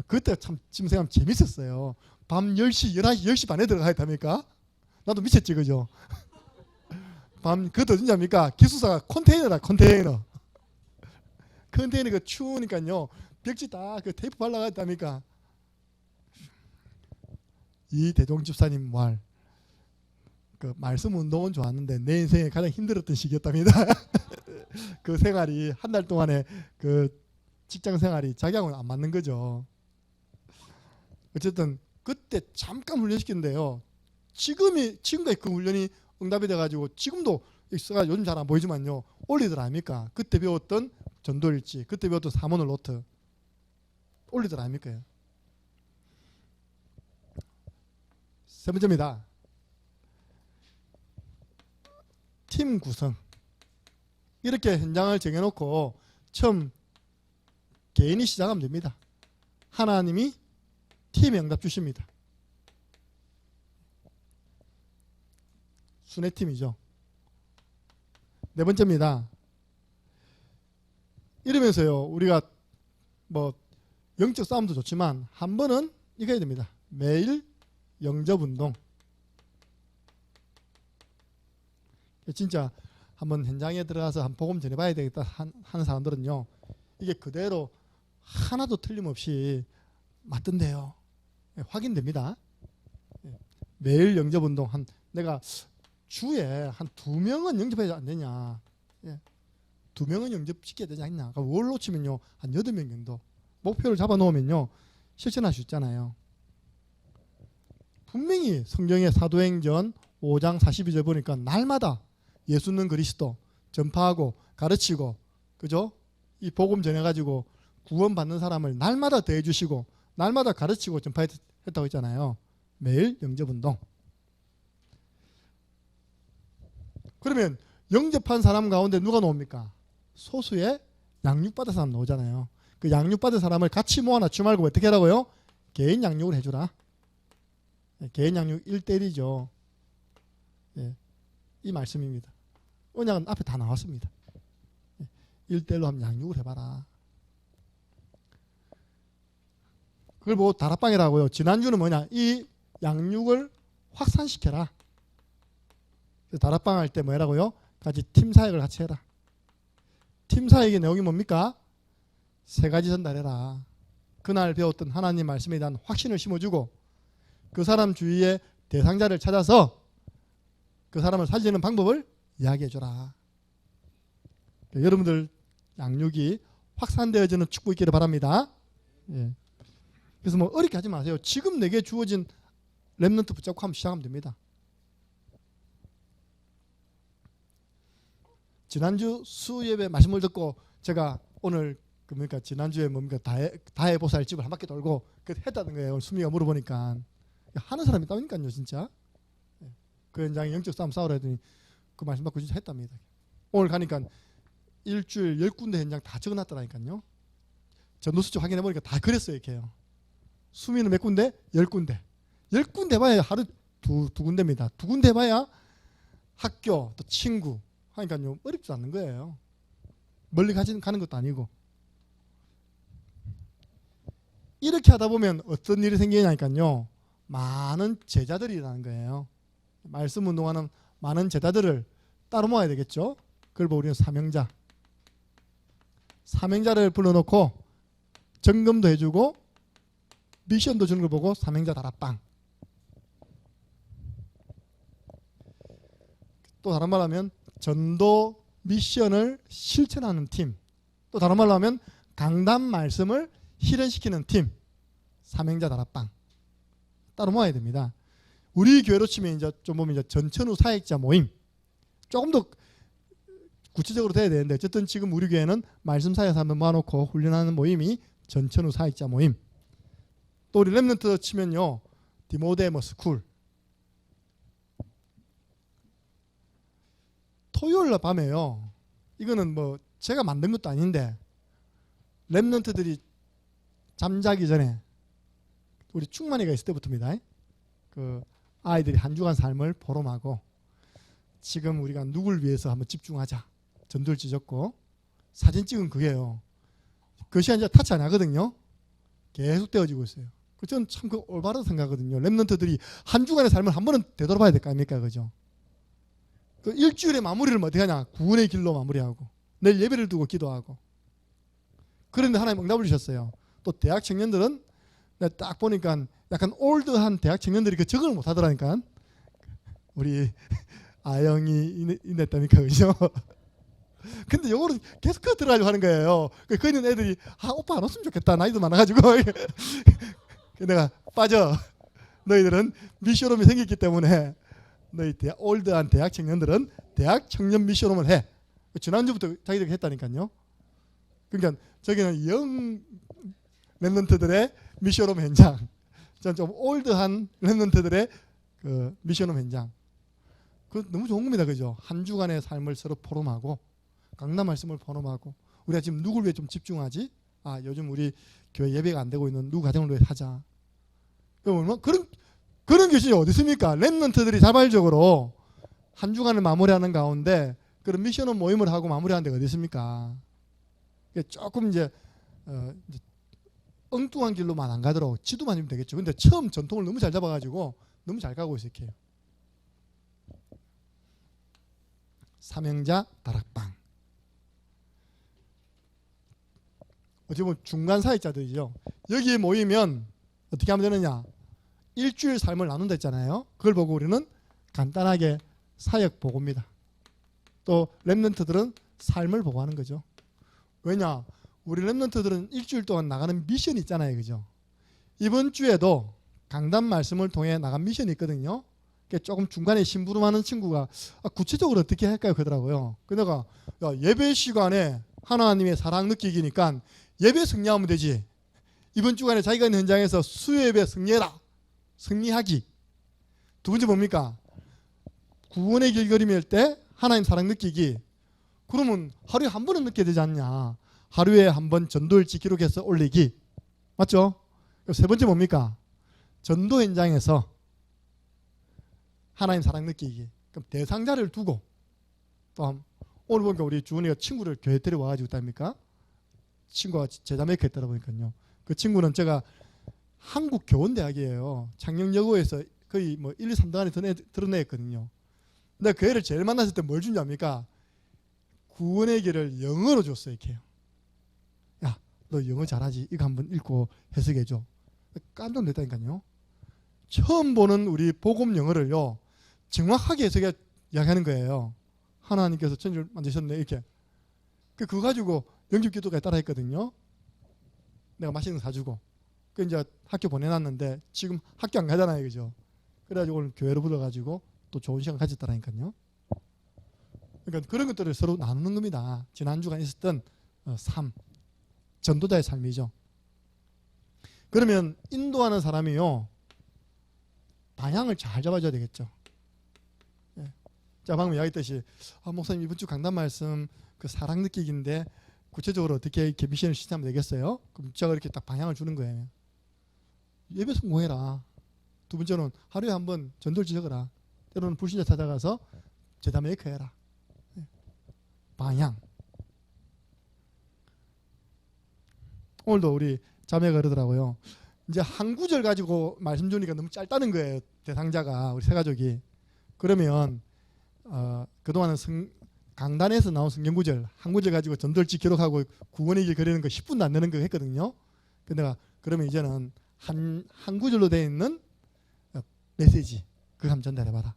A: 그때 참 지금 생각하면 재밌었어요. 밤 10시, 11시, 10시 반에 들어가야 됩니까? 나도 미쳤지 그죠? 밤 그것도 어디냐입니까? 기숙사가 컨테이너라 컨테이너. 컨테이너가 추우니까요. 벽지 다 그 테이프 발라가 있답니까? 이 대종 집사님 말 그 말씀 운동은 좋았는데 내 인생에 가장 힘들었던 시기였답니다. 그 생활이 한 달 동안에 그 직장 생활이 자기하고는 안 맞는 거죠. 어쨌든 그때 잠깐 훈련시켰는데요. 지금까지 그 훈련이 응답이 돼가지고 지금도 있어가 요즘 잘 안 보이지만요. 올리들 아닙니까? 그때 배웠던 전도일지, 그때 배웠던 사모늘 노트 올리들 아닙니까? 세 번째입니다. 팀 구성. 이렇게 현장을 정해놓고 처음 개인이 시작하면 됩니다. 하나님이 팀에 응답 주십니다. 순회팀이죠. 네 번째입니다. 이러면서요, 우리가 뭐 영적 싸움도 좋지만 한 번은 이거 해야 됩니다. 매일 영접운동. 진짜 한번 현장에 들어가서 한 복음 전해봐야 되겠다 하는 사람들은요, 이게 그대로 하나도 틀림없이 맞던데요. 확인됩니다. 매일 영접운동. 내가 주에 한 2명은 영접해야 안 되냐. 2명은 영접시켜야 되지 않냐. 월로 치면요, 한 8명 정도. 목표를 잡아놓으면요, 실천할 수 있잖아요. 분명히 성경의 사도행전 5장 42절 보니까 날마다 예수는 그리스도 전파하고 가르치고, 그죠? 이 복음 전해가지고 구원받는 사람을 날마다 대해주시고 날마다 가르치고 전파했다고 했잖아요. 매일 영접운동. 그러면 영접한 사람 가운데 누가 나옵니까? 소수의 양육받은 사람 나오잖아요. 그 양육받은 사람을 같이 모아놨지 말고 어떻게 하라고요? 개인 양육을 해주라. 개인 양육 1대1이죠. 이 말씀입니다. 언약은 앞에 다 나왔습니다. 1대1로 한번 양육을 해봐라. 그걸 보고 다락방이라고요. 지난주는 뭐냐? 이 양육을 확산시켜라. 다락방 할 때 뭐라고요? 같이 팀 사역을 같이 해라. 팀 사역의 내용이 뭡니까? 3가지 전달해라. 그날 배웠던 하나님 말씀에 대한 확신을 심어주고 그 사람 주위에 대상자를 찾아서 그 사람을 살리는 방법을 이야기해줘라. 여러분들 양육이 확산되어지는 축복 있기를 바랍니다. 그래서 뭐 어렵게 하지 마세요. 지금 내게 주어진 렘넌트 붙잡고 한번 시작하면 됩니다. 지난주 수예배 말씀을 듣고 제가 오늘 그러니까 지난주에 뭡니까 다해 보살 집을 한 바퀴 돌고 했다는 거예요. 수미가 물어보니까 하는 사람이 있다니까요, 진짜. 그 현장에 영적 싸움 싸우라 했더니 그 말씀 받고 진짜 했답니다. 오늘 가니까 일주일 10군데 현장 다 적어놨더라니까요. 전도수첩 확인해 보니까 다 그랬어요, 이렇게요. 수미는 몇 군데? 10군데. 10군데 봐야 하루 두 군데입니다. 2군데 봐야 학교 또 친구 하니까요, 어렵지 않는 거예요. 멀리 가는 것도 아니고. 이렇게 하다 보면 어떤 일이 생기냐니까요, 많은 제자들이 일어나는 거예요. 말씀 운동하는 많은 제자들을 따로 모아야 되겠죠. 그걸 보고 우리는 사명자를 불러놓고 점검도 해주고 미션도 주는 걸 보고 사명자 다락방. 또 다른 말로 하면 전도 미션을 실천하는 팀. 또 다른 말로 하면 강단 말씀을 실현시키는 팀. 사명자 다락방. 따로 모아야 됩니다. 우리 교회로 치면 이제 좀 보면 이제 전천후 사역자 모임. 조금 더 구체적으로 돼야 되는데 어쨌든 지금 우리 교회는 말씀 사역사 한번 모아놓고 훈련하는 모임이 전천후 사역자 모임. 또 우리 렘넌트 치면요, 디모데모 스쿨. 토요일 밤에요. 이거는 뭐 제가 만든 것도 아닌데 렘넌트들이 잠자기 전에 우리 충만이가 있을 때부터입니다. 그 아이들이 한 주간 삶을 보름하고 지금 우리가 누굴 위해서 한번 집중하자. 전도일지 적고 사진 찍은 그게요. 그 시간 이제 타치 안 하거든요. 계속 되어지고 있어요. 저는 참 그 올바르다고 생각하거든요. 렘넌트들이 한 주간의 삶을 한 번은 되돌아봐야 될 거 아닙니까, 그죠? 그 일주일의 마무리를 어떻게 하냐? 구원의 길로 마무리하고 내일 예배를 두고 기도하고. 그런데 하나님 응답을 주셨어요. 또 대학 청년들은 내가 딱 보니까 약간 올드한 대학 청년들이 그 적응을 못 하더라니까. 우리 아영이 인냈다니까 그죠? 근데 요거는 계속 들어가지고 하는 거예요. 그 있는 애들이 오빠 안 왔으면 좋겠다. 나이도 많아가지고 내가 빠져. 너희들은 미션홈이 생겼기 때문에 너희 올드한 대학 청년들은 대학 청년 미션홈을 해. 지난주부터 자기들이 했다니까요. 그러니까 저기는 영 랩런트들의 미션홈 현장, 좀 올드한 랩런트들의 그 미션홈 현장. 그 너무 좋은 겁니다, 그죠? 한 주간의 삶을 서로 포럼하고 강단 말씀을 포럼하고 우리가 지금 누굴 위해 좀 집중하지? 요즘 우리 교회 예배가 안 되고 있는 누구 가정을 위해 하자. 그런 교실이 어디 있습니까? 랩런트들이 자발적으로 한 주간을 마무리하는 가운데 그런 미션홈 모임을 하고 마무리하는 데가 어디 있습니까? 조금 이제 엉뚱한 길로만 안 가도록 지도만 주면 되겠죠. 근데 처음 전통을 너무 잘 잡아가지고 너무 잘 가고 있어요. 삼형자 다락방. 어떻게 보면 중간 사역자들이죠. 여기에 모이면 어떻게 하면 되느냐? 일주일 삶을 나눈다 했잖아요. 그걸 보고 우리는 간단하게 사역 보고입니다. 또 랩런트들은 삶을 보고하는 거죠. 왜냐? 우리 랩런트들은 일주일 동안 나가는 미션이 있잖아요. 그죠? 이번 주에도 강단 말씀을 통해 나간 미션이 있거든요. 조금 중간에 심부름하는 친구가 구체적으로 어떻게 할까요? 그러더라고요. 그러다가 예배 시간에 하나님의 사랑 느끼기니까 예배 승리하면 되지. 이번 주간에 자기가 있는 현장에서 수요예배 승리해라. 승리하기. 두 번째 뭡니까? 구원의 길거림일 때 하나님 사랑 느끼기. 그러면 하루에 한 번은 느껴야 되지 않냐. 하루에 한 번 전도일지 기록해서 올리기. 맞죠? 세 번째 뭡니까? 전도 현장에서 하나님 사랑 느끼기. 그럼 대상자를 두고 또 오늘 보니까 우리 주은이가 친구를 교회 데려와가지고 있답니까? 친구가 제자 메이커 했다고 보니까요. 그 친구는 제가 한국교원대학이에요. 창녕여고에서 거의 1, 2, 3등 안에 드러냈거든요. 근데 그 애를 제일 만났을 때 뭘 준지 압니까? 구원의 길을 영어로 줬어요. 이렇게요. 야, 너 영어 잘하지? 이거 한번 읽고 해석해줘. 깜짝 놀랐다니까요. 처음 보는 우리 복음 영어를요 정확하게 해석해 이야기하는 거예요. 하나님께서 천지를 만드셨네 이렇게. 그거 가지고 영접기도까지 따라했거든요. 내가 맛있는 거 사주고. 그 이제 학교 보내놨는데 지금 학교 안 가잖아요, 그죠? 그래가지고 오늘 교회로 불러가지고 또 좋은 시간 가졌다라니까요. 그러니까 그런 것들을 서로 나누는 겁니다. 지난 주간 있었던 삶, 전도자의 삶이죠. 그러면 인도하는 사람이요 방향을 잘 잡아줘야 되겠죠. 예. 자, 방금 이야기했듯이 목사님 이번 주 강단 말씀 그 사랑 느끼기인데 구체적으로 어떻게 이렇게 미션을 시작하면 되겠어요? 그럼 제가 이렇게 딱 방향을 주는 거예요. 예배 성공해라. 두 번째는 하루에 한 번 전도를 적어라. 때로는 불신자 찾아가서 제자 메이커 해라. 방향. 오늘도 우리 자매가 그러더라고요. 이제 한 구절 가지고 말씀 주니까 너무 짧다는 거예요. 대상자가 우리 세 가족이. 그러면 그동안은 강단에서 나온 성경 구절 한 구절 가지고 전도일지 기록하고 구원의 길 그리는 거 10분도 안 되는 거 했거든요. 근데 내가 그러면 이제는 한 구절로 되어 있는 메시지 그거 한번 전달해봐라.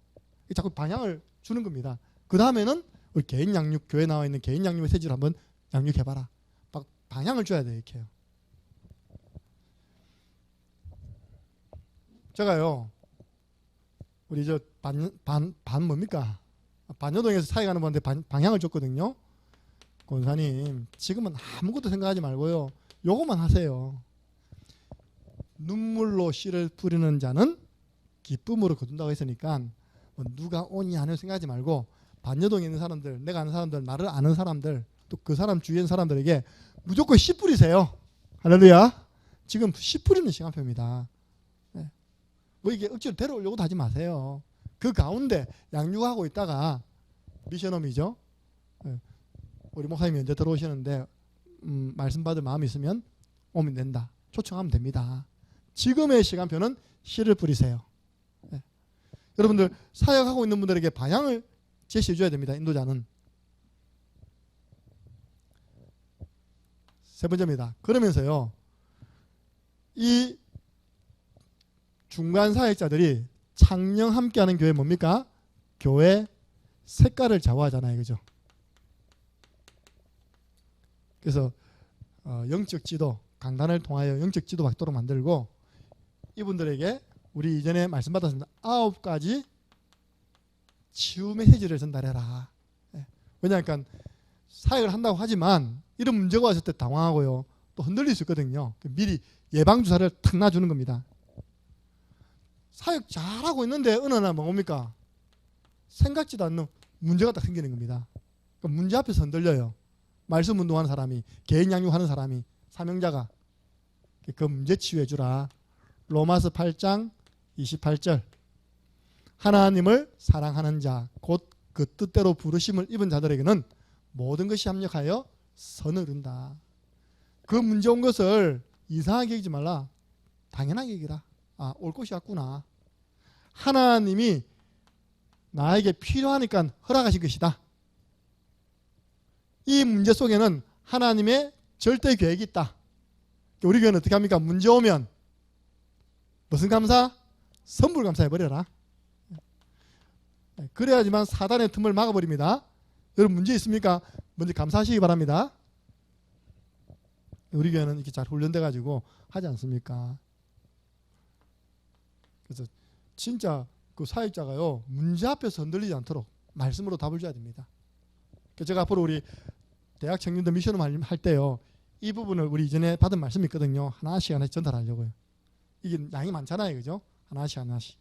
A: 자꾸 방향을 주는 겁니다. 그 다음에는 우리 개인 양육 교회 나와 있는 개인 양육 메시지를 한번 양육해봐라. 방향을 줘야 돼요. 이렇게요. 제가요 우리 저 반 뭡니까? 반여동에서 사역하는 분한테 방향을 줬거든요. 권사님 지금은 아무것도 생각하지 말고요 요것만 하세요. 눈물로 씨를 뿌리는 자는 기쁨으로 거둔다고 했으니까 누가 오니 안 오니 생각하지 말고 반여동에 있는 사람들, 내가 아는 사람들, 나를 아는 사람들, 또 그 사람 주위에 있는 사람들에게 무조건 씨 뿌리세요. 할렐루야. 지금 씨 뿌리는 시간표입니다. 네. 이게 억지로 데려오려고도 하지 마세요. 그 가운데 양육하고 있다가 미션홈이죠. 네. 우리 목사님이 언제 들어오시는데 말씀 받을 마음이 있으면 오면 된다. 초청하면 됩니다. 지금의 시간표는 씨를 뿌리세요. 네. 여러분들 사역하고 있는 분들에게 방향을 제시해 줘야 됩니다. 인도자는. 세 번째입니다. 그러면서요 이 중간 사역자들이 창녕 함께하는 교회 뭡니까? 교회 색깔을 좌우하잖아요. 그죠? 그래서 영적 지도, 강단을 통하여 영적 지도 받도록 만들고 이분들에게 우리 이전에 말씀 받았습니다. 9가지 치유 메시지를 전달해라. 왜냐하면 사역을 한다고 하지만 이런 문제가 왔을 때 당황하고요. 또 흔들릴 수 있거든요. 미리 예방주사를 탁 놔주는 겁니다. 사역 잘하고 있는데 어느 날 뭡니까? 생각지도 않는 문제가 딱 생기는 겁니다. 문제 앞에서 흔들려요. 말씀 운동하는 사람이, 개인 양육하는 사람이, 사명자가 그 문제 치유해 주라. 로마서 8장 28절. 하나님을 사랑하는 자, 곧 그 뜻대로 부르심을 입은 자들에게는 모든 것이 합력하여 선을 이룬다. 그 문제 온 것을 이상하게 여기지 말라. 당연하게 여기라. 아, 올 것이 왔구나. 하나님이 나에게 필요하니까 허락하신 것이다. 이 문제 속에는 하나님의 절대 계획이 있다. 우리 교회는 어떻게 합니까? 문제 오면 무슨 감사? 선불 감사해버려라. 그래야지만 사단의 틈을 막아버립니다. 여러분 문제 있습니까? 먼저 감사하시기 바랍니다. 우리 교회는 이렇게 잘 훈련돼 가지고 하지 않습니까? 그래서 진짜 그 사역자가요 문제 앞에서 흔들리지 않도록 말씀으로 답을 줘야 됩니다. 제가 앞으로 우리 대학 청년들 미션을 할 때요 이 부분을 우리 이전에 받은 말씀이 있거든요. 하나씩 전달하려고요. 이게 양이 많잖아요, 그죠? 하나씩.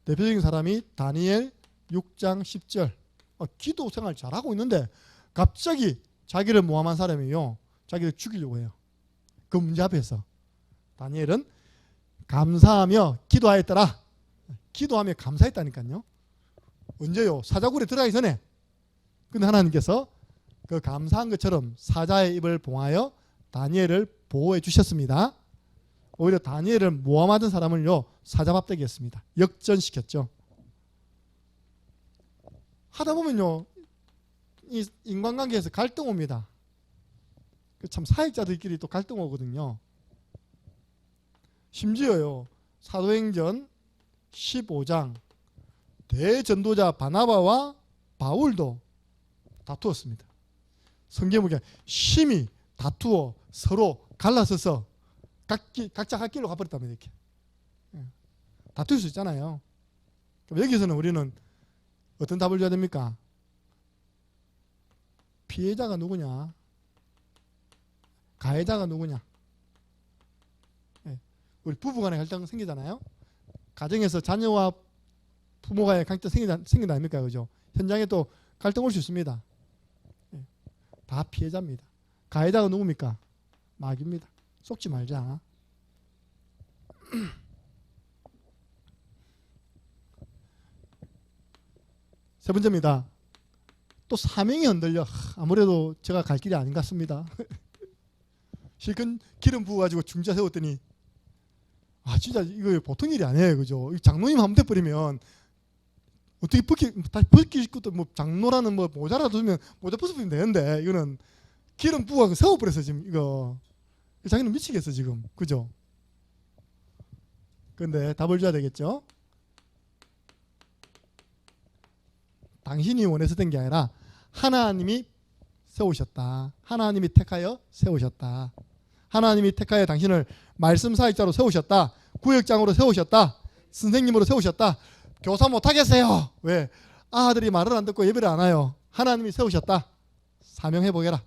A: 대표적인 사람이 다니엘 6장 10절. 기도 생활 잘하고 있는데 갑자기 자기를 모함한 사람이요 자기를 죽이려고 해요. 그 문제 앞에서 다니엘은 감사하며 기도하였더라. 기도하며 감사했다니까요. 언제요? 사자굴에 들어가기 전에. 근데 하나님께서 그 감사한 것처럼 사자의 입을 봉하여 다니엘을 보호해 주셨습니다. 오히려 다니엘을 모함하던 사람을요 사자밥되게 했습니다. 역전시켰죠. 하다 보면요 이 인간관계에서 갈등 옵니다. 참 사역자들끼리 또 갈등 오거든요. 심지어요 사도행전 15장 대전도자 바나바와 바울도 다투었습니다. 성경 보면 심히 다투어 서로 갈라서서 각자 갈 길로 가버렸답니다. 이렇게 다툴 수 있잖아요. 그럼 여기서는 우리는 어떤 답을 줘야 됩니까? 피해자가 누구냐? 가해자가 누구냐? 우리 부부간에 갈등 생기잖아요. 가정에서 자녀와 부모간의 갈등 생긴다 아닙니까? 그죠? 현장에 또 갈등 올 수 있습니다. 다 피해자입니다. 가해자가 누굽니까? 마귀입니다. 속지 말자. 세 번째입니다. 또 사명이 흔들려. 아무래도 제가 갈 길이 아닌 것 같습니다. 실컷 기름 부어가지고 중자 세웠더니 진짜 이거 보통 일이 아니에요. 그죠? 장로님 한번 돼버리면 어떻게 다시 벗길 것도 뭐 장로라는 뭐 모자라도 주면 모자 벗으면 되는데 이거는 기름 부어서 세워버려서 지금 이거 자기는 미치겠어 지금. 그죠? 그런데 답을 줘야 되겠죠? 당신이 원해서 된 게 아니라 하나님이 세우셨다. 하나님이 택하여 세우셨다. 하나님이 택하여 당신을 말씀 사역자로 세우셨다. 구역장으로 세우셨다. 선생님으로 세우셨다. 교사 못하겠어요. 왜? 아들이 말을 안 듣고 예배를 안 와요. 하나님이 세우셨다. 사명해보게라.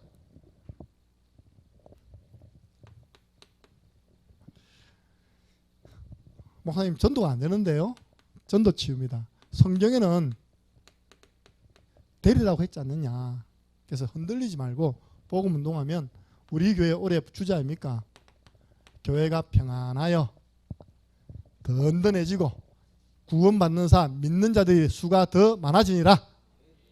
A: 목사님 전도가 안 되는데요. 전도 치유입니다. 성경에는 되리라고 했지 않느냐. 그래서 흔들리지 말고 복음 운동하면 우리 교회 올해 주제 아닙니까? 교회가 평안하여 든든해지고 구원받는 사 믿는 자들의 수가 더 많아지니라.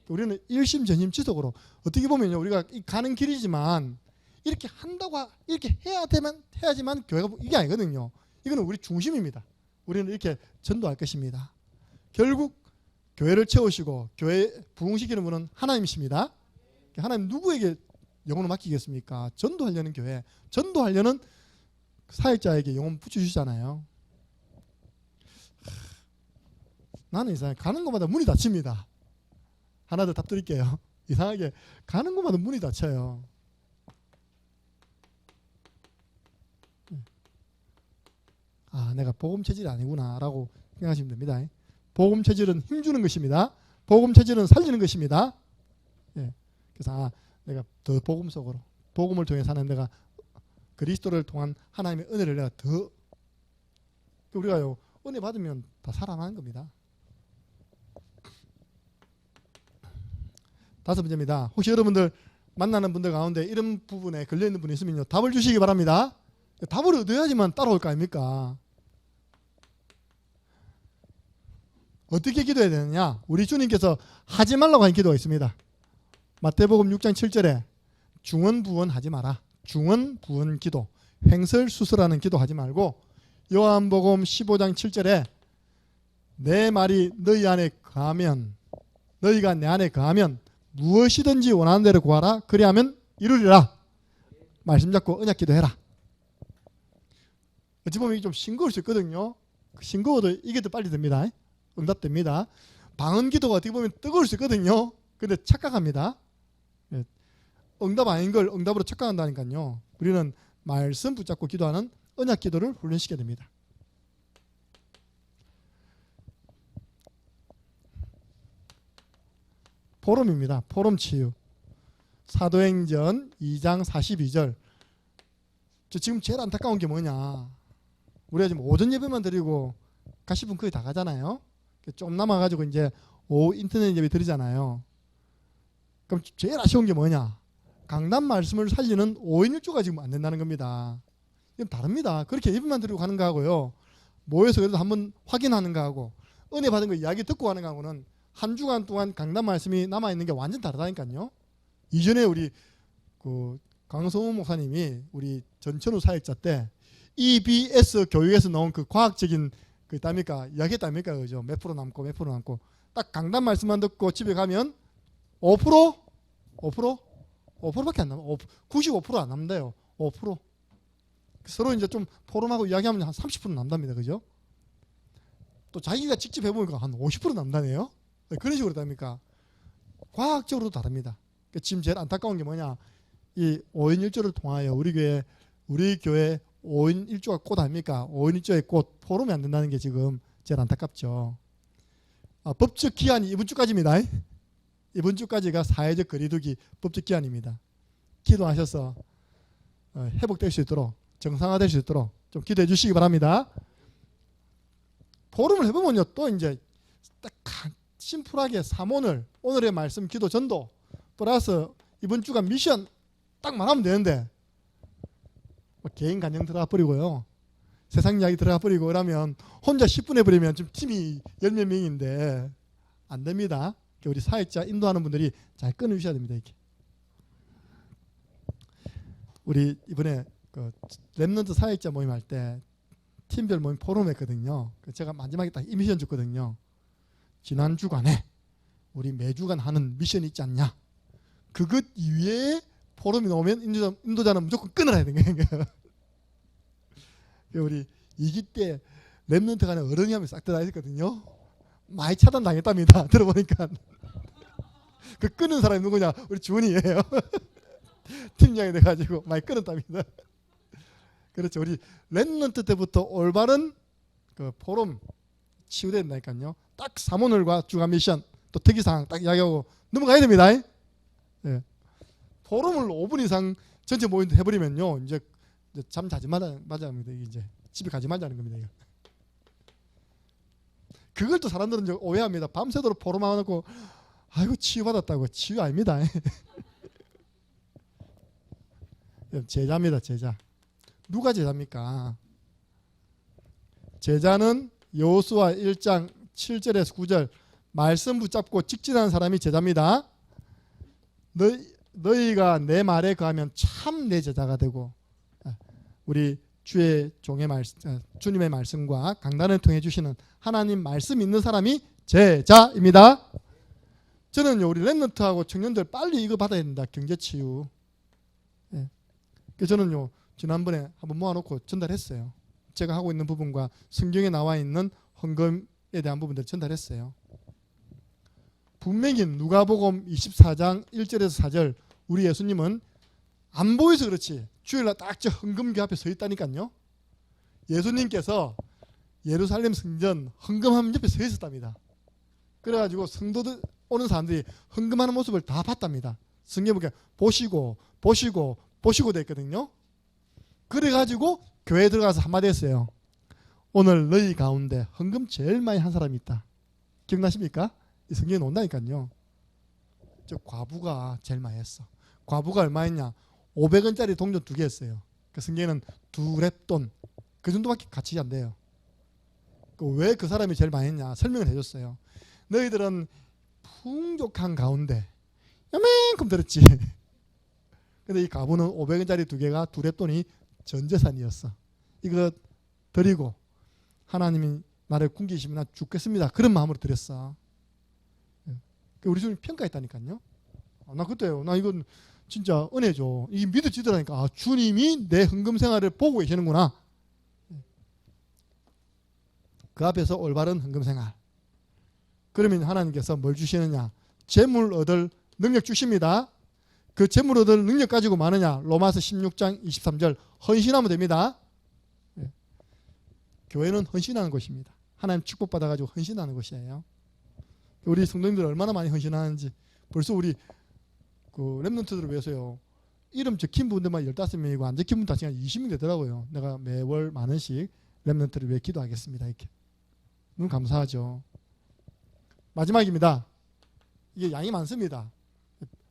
A: 우리는 일심전심지속으로 어떻게 보면요 우리가 가는 길이지만 이렇게 한다고 이렇게 해야지만 교회가 이게 아니거든요. 이거는 우리 중심입니다. 우리는 이렇게 전도할 것입니다. 결국 교회를 채우시고 교회 부흥시키는 분은 하나님이십니다. 하나님 누구에게 영혼을 맡기겠습니까? 전도하려는 교회, 전도하려는 사역자에게 영혼 붙여주시잖아요. 나는 이상하게 가는 곳마다 문이 닫힙니다. 하나 더 답 드릴게요. 이상하게 가는 곳마다 문이 닫혀요. 아, 내가 복음 체질이 아니구나 라고 생각하시면 됩니다. 복음 체질은 힘주는 것입니다. 복음 체질은 살리는 것입니다. 예. 그래서 내가 더 복음 속으로, 복음을 통해 사는 내가 그리스도를 통한 하나님의 은혜를 내가 더, 우리가요 은혜 받으면 다 살아나는 겁니다. 5번째입니다. 혹시 여러분들 만나는 분들 가운데 이런 부분에 걸려있는 분이 있으면요 답을 주시기 바랍니다. 답을 얻어야지만 따라올 거 아닙니까? 어떻게 기도해야 되느냐? 우리 주님께서 하지 말라고 하는 기도가 있습니다. 마태복음 6장 7절에 중언부언 하지 마라. 중언부언 기도, 횡설수설하는 기도 하지 말고, 요한복음 15장 7절에 내 말이 너희 안에 거하면, 너희가 내 안에 거하면 무엇이든지 원하는 대로 구하라. 그리하면 이루리라. 말씀 잡고 언약 기도해라. 어찌 보면 이게 좀 싱거울 수 있거든요. 싱거워도 이게 더 빨리 됩니다. 응답됩니다. 방언 기도가 어떻게 보면 뜨거울 수 있거든요. 근데 착각합니다. 응답 아닌 걸 응답으로 착각한다니까요. 우리는 말씀 붙잡고 기도하는 언약 기도를 훈련시켜야 됩니다. 포럼입니다. 포럼 치유. 사도행전 2장 42절. 저 지금 제일 안타까운 게 뭐냐? 우리가 지금 오전 예배만 드리고 가실 분 거의 다 가잖아요. 좀 남아가지고 이제 오후 인터넷 예배 드리잖아요. 그럼 제일 아쉬운 게 뭐냐? 강단 말씀을 살리는 5인 1조가 지금 안 된다는 겁니다. 이건 다릅니다. 그렇게 예배만 드리고 가는 거하고요, 모여서 그래도 한번 확인하는 거하고 은혜 받은 거 이야기 듣고 가는 거하고는 한 주간 동안 강단 말씀이 남아있는 게 완전 다르다니까요. 이전에 우리 그 강성우 목사님이 우리 전천후 사역자 때 EBS 교육에서 나온 그 과학적인 그 있답니까? 이야기했답니까? 그죠? 몇 프로 남고 몇 프로 남고 딱 강단 말씀만 듣고 집에 가면 5%? 5%? 5%밖에 안 남아. 95%안 남는데요. 5%. 서로 이제 좀 포럼하고 이야기하면 한 30% 남답니다. 그죠? 또 자기가 직접 해보니까 한 50% 남다네요. 그런 식으로 답니까? 과학적으로도 다릅니다. 지금 제일 안타까운 게 뭐냐? 이 5인 1조를 통하여 우리 교회 5인 1조가 꽃 아닙니까? 5인 1조의 꽃 포럼이 안 된다는 게 지금 제일 안타깝죠. 법적 기한이 이번 주까지입니다. 이번 주까지가 사회적 거리두기 법적 기한입니다. 기도하셔서 회복될 수 있도록, 정상화될 수 있도록 좀 기도해 주시기 바랍니다. 포럼을 해보면요, 또 이제 딱 심플하게 사모늘, 오늘의 말씀, 기도, 전도 플러스 이번 주가 미션 딱 말하면 되는데 개인 간증 들어가 버리고요, 세상 이야기 들어가 버리고 그러면 혼자 10분 해버리면 지금 팀이 10몇 명인데 안 됩니다. 우리 사역자 인도하는 분들이 잘 끊어주셔야 됩니다. 이렇게. 우리 이번에 그 랩런트 사역자 모임 할 때 팀별 모임 포럼 했거든요. 제가 마지막에 딱 이 미션 줬거든요. 지난 주간에 우리 매주간 하는 미션이 있지 않냐? 그것 이외에 포럼이 나오면 인도자는 무조건 끊어야 되는 거예요. 우리 2기 때 랩런트 간에 어른이 하면 싹 다 했거든요. 많이 차단당했답니다. 들어보니까. 그 끊은 사람이 누구냐? 우리 주원이에요. 팀장이 돼가지고 많이 끊었답니다. 그렇죠. 우리 랩런트 때부터 올바른 그 포럼 치유된다니까요. 딱 사모늘과 주간 미션 또 특이사항 딱 이야기하고 넘어가야 됩니다. 예. 포럼을 5분 이상 전체 모임 해버리면요, 이제 잠 자지 말자입니다. 이제 집에 가지 말자는 겁니다. 이거. 그걸 또 사람들은 이제 오해합니다. 밤새도록 포럼 하고 아이고 치유받았다고. 치유 아닙니다. 제자입니다. 제자. 누가 제자입니까? 제자는 여호수아 1장 7절에서 9절 말씀 붙잡고 직진하는 사람이 제자입니다. 너희가 내 말에 거하면 참 내 제자가 되고, 우리 주의 종의 말씀, 주님의 말씀과 강단을 통해 주시는 하나님 말씀 있는 사람이 제자입니다. 저는요, 우리 랩런트하고 청년들 빨리 이거 받아야 된다. 경제치유. 예. 그래서 저는요, 지난번에 한번 모아놓고 전달했어요. 제가 하고 있는 부분과 성경에 나와 있는 헌금의 대한 부분들을 전달했어요. 분명히 누가복음 24장 1절에서 4절 우리 예수님은 안 보여서 그렇지 주일날 딱 저 헌금기 앞에 서 있다니까요. 예수님께서 예루살렘 성전 헌금함 옆에 서 있었답니다. 그래가지고 성도들 오는 사람들이 헌금하는 모습을 다 봤답니다. 성경에 보니까 보시고 돼 있거든요. 그래가지고 교회에 들어가서 한마디 했어요. 오늘 너희 가운데 헌금 제일 많이 한 사람이 있다. 기억나십니까? 이 성경에 나온다니까요. 저 과부가 제일 많이 했어. 과부가 얼마 했냐? 500원짜리 동전 2개 했어요. 그 성경에는 2렙돈 그 정도밖에 가치가 안 돼요. 왜 그 사람이 제일 많이 했냐? 설명을 해줬어요. 너희들은 풍족한 가운데 요만큼 들었지. 근데 이 과부는 500원짜리 2개가 2렙돈이 전 재산이었어. 이거 드리고 하나님이 나를 궁기시면 나 죽겠습니다. 그런 마음으로 드렸어. 우리 주님 평가했다니까요. 나 그때요. 나 이건 진짜 은혜죠. 이게 믿어지더라니까. 아, 주님이 내 헌금 생활을 보고 계시는구나. 그 앞에서 올바른 헌금 생활. 그러면 하나님께서 뭘 주시느냐? 재물 얻을 능력 주십니다. 그 재물 얻을 능력 가지고 많으냐? 로마서 16장 23절 헌신하면 됩니다. 교회는 헌신하는 곳입니다. 하나님 축복받아가지고 헌신하는 곳이에요. 우리 성도님들 얼마나 많이 헌신하는지 벌써 우리 그 랩런트들을 위해서요. 이름 적힌 분들만 15명이고 안 적힌 분들 한 20명 되더라고요. 내가 매월 만 원씩 랩런트를 위해 기도하겠습니다. 이렇게. 너무 감사하죠. 마지막입니다. 이게 양이 많습니다.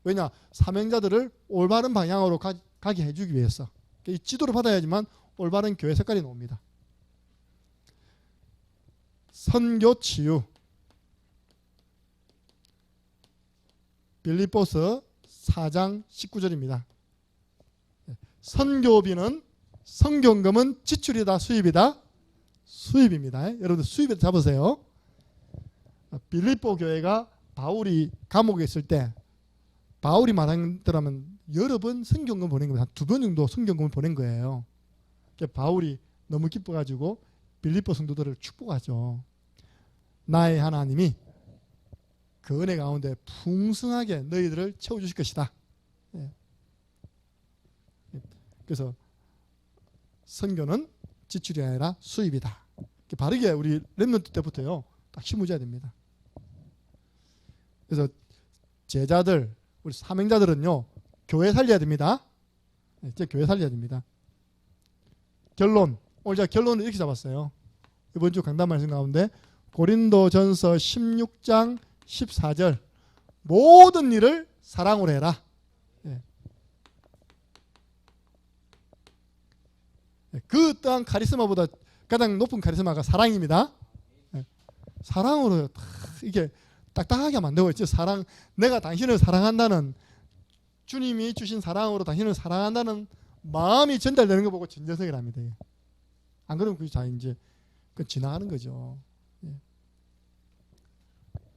A: 왜냐? 사명자들을 올바른 방향으로 가게 해주기 위해서. 이 지도를 받아야지만 올바른 교회 색깔이 나옵니다. 선교 치유. 빌립보서 4장 19절입니다. 선교비는 성경금은 지출이다 수입이다? 수입입니다. 여러분들 수입에 잡으세요. 빌립보 교회가 바울이 감옥에 있을 때 바울이 말한다면 여러 번 성경금 보낸 겁니다. 2번 정도 성경금을 보낸 거예요. 바울이 너무 기뻐가지고 빌립보 성도들을 축복하죠. 나의 하나님이 그 은혜 가운데 풍성하게 너희들을 채워주실 것이다. 그래서 선교는 지출이 아니라 수입이다. 바르게 우리 랩런트 때부터요 딱 심어줘야 됩니다. 그래서 제자들, 우리 사명자들은요 교회 살려야 됩니다. 이제 교회 살려야 됩니다. 결론, 오늘 제가 결론을 이렇게 잡았어요. 이번 주 강단 말씀 가운데 고린도전서 16장 14절 모든 일을 사랑으로 해라. 그 또한 카리스마보다 가장 높은 카리스마가 사랑입니다. 사랑으로 이게 딱딱하게 만들고 있죠. 사랑, 내가 당신을 사랑한다는 주님이 주신 사랑으로 당신을 사랑한다는 마음이 전달되는 거 보고 진정성이랍니다. 안 그러면 그게 다 이제 지나가는 거죠.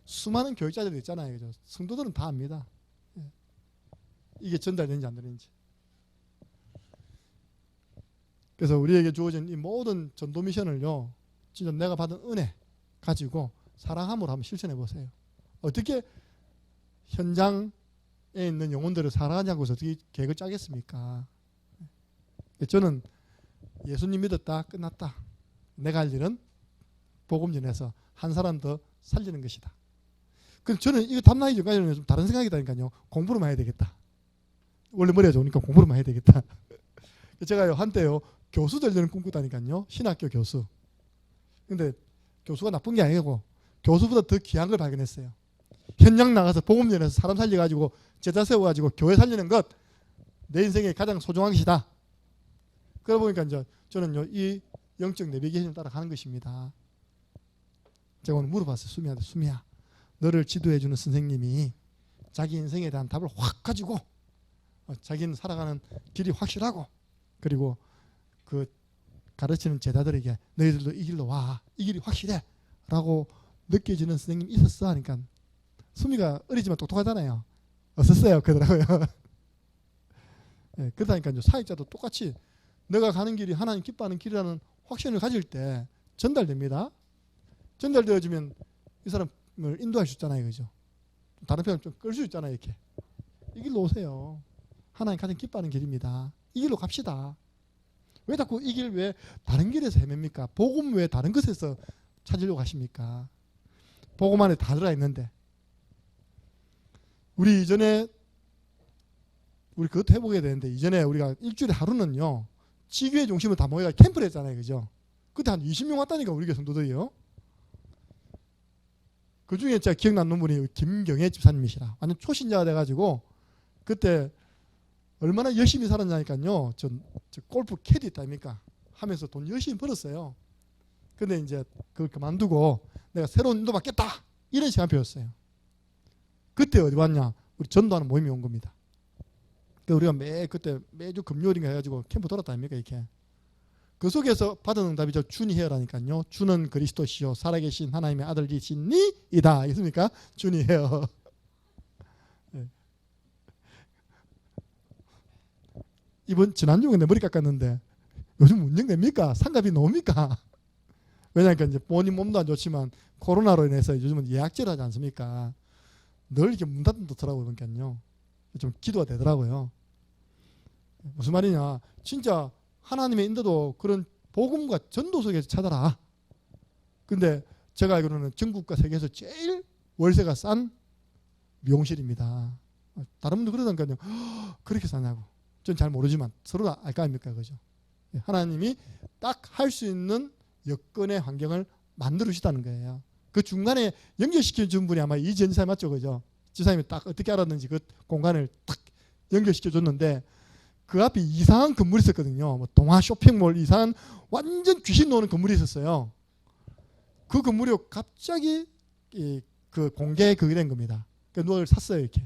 A: 수많은 교육자들이 있잖아요. 그죠? 성도들은 다 압니다. 이게 전달되는지 안 되는지. 그래서 우리에게 주어진 이 모든 전도 미션을요, 진짜 내가 받은 은혜 가지고 사랑함으로 한번 실천해 보세요. 어떻게 현장에 있는 영혼들을 사랑하냐고 해서 어떻게 계획을 짜겠습니까? 저는 예수님 믿었다, 끝났다. 내가 할 일은 복음 전해서 한 사람 더 살리는 것이다. 그럼 저는 이거 답나기 전까지는 좀 다른 생각이다니까요. 공부를 해야 되겠다. 원래 머리가 좋으니까 공부를 해야 되겠다. 제가요 한때요 교수 되려는 꿈꾸다니까요. 신학교 교수. 근데 교수가 나쁜 게 아니고 교수보다 더 귀한 걸 발견했어요. 현장 나가서 복음 전해서 사람 살려가지고 제자 세워가지고 교회 살리는 것 내 인생에 가장 소중한 것이다. 그러다 보니까 이제 저는요 이 영적 내비게이션을 따라가는 것입니다. 제가 오늘 물어봤어요. 수미한테. 수미야, 너를 지도해주는 선생님이 자기 인생에 대한 답을 확 가지고 자기는 살아가는 길이 확실하고 그리고 그 가르치는 제자들에게 너희들도 이 길로 와. 이 길이 확실해. 라고 느껴지는 선생님이 있었어. 하니까 수미가 어리지만 똑똑하잖아요. 없었어요. 그러더라고요. 네, 그러다니까요. 사역자도 똑같이 내가 가는 길이 하나님 기뻐하는 길이라는 확신을 가질 때 전달됩니다. 전달되어지면 이 사람을 인도할 수 있잖아요, 그죠? 다른 편을 좀 끌 수 있잖아요, 이렇게. 이 길로 오세요. 하나님 가장 기뻐하는 길입니다. 이 길로 갑시다. 왜 자꾸 이 길 왜 다른 길에서 헤맵니까? 복음 왜 다른 것에서 찾으려고 하십니까? 복음 안에 다 들어 있는데. 우리 이전에 우리 그것도 해보게 되는데, 이전에 우리가 일주일에 하루는요 지교의 중심을 다 모여가 캠프를 했잖아요, 그죠? 그때 한 20명 왔다니까, 우리 교회 성도들이요. 그 중에 제가 기억나는 분이 김경애 집사님이시라. 완전 초신자가 돼가지고 그때 얼마나 열심히 살았냐니까요. 저 골프 캐디 있다니까 하면서 돈 열심히 벌었어요. 근데 이제 그걸 그만두고 내가 새로운 인도 받겠다, 이런 시간표였어요. 그때 어디 왔냐? 우리 전도하는 모임이 온 겁니다. 우리가 그때 매주 금요일인가 해가지고 캠프 돌았다 아닙니까, 이렇게. 그 속에서 받은 응답이 저 주니 헤어라니까요. 주는 그리스도시요 살아계신 하나님의 아들이시니 이다, 있습니까? 주니 헤어. 네. 이번 지난주에 내 머리 깎았는데 요즘 운영됩니까? 상갑이 나옵니까? 왜냐하면 이제 본인 몸도 안 좋지만 코로나로 인해서 요즘은 예약제를 하지 않습니까? 늘 이렇게 문 닫는다더라고요. 그러니까요. 좀 기도가 되더라고요. 무슨 말이냐? 진짜 하나님의 인도도 그런 복음과 전도 속에서 찾아라. 근데 제가 알기로는 전국과 세계에서 제일 월세가 싼 미용실입니다. 다른 분도 그러던가요. 그렇게 싸냐고. 전 잘 모르지만 서로 알 거 아닙니까, 그죠? 하나님이 딱 할 수 있는 여건의 환경을 만들어 주시다는 거예요. 그 중간에 연결시켜 준 분이 아마 이전 지사 맞죠, 그죠? 지사님이 딱 어떻게 알았는지 그 공간을 딱 연결시켜 줬는데 그 앞에 이상한 건물이 있었거든요. 뭐 동아 쇼핑몰 이상한 완전 귀신 노는 건물이 있었어요. 그 건물이 갑자기 그 공개 그게 된 겁니다. 그걸 샀어요, 이렇게.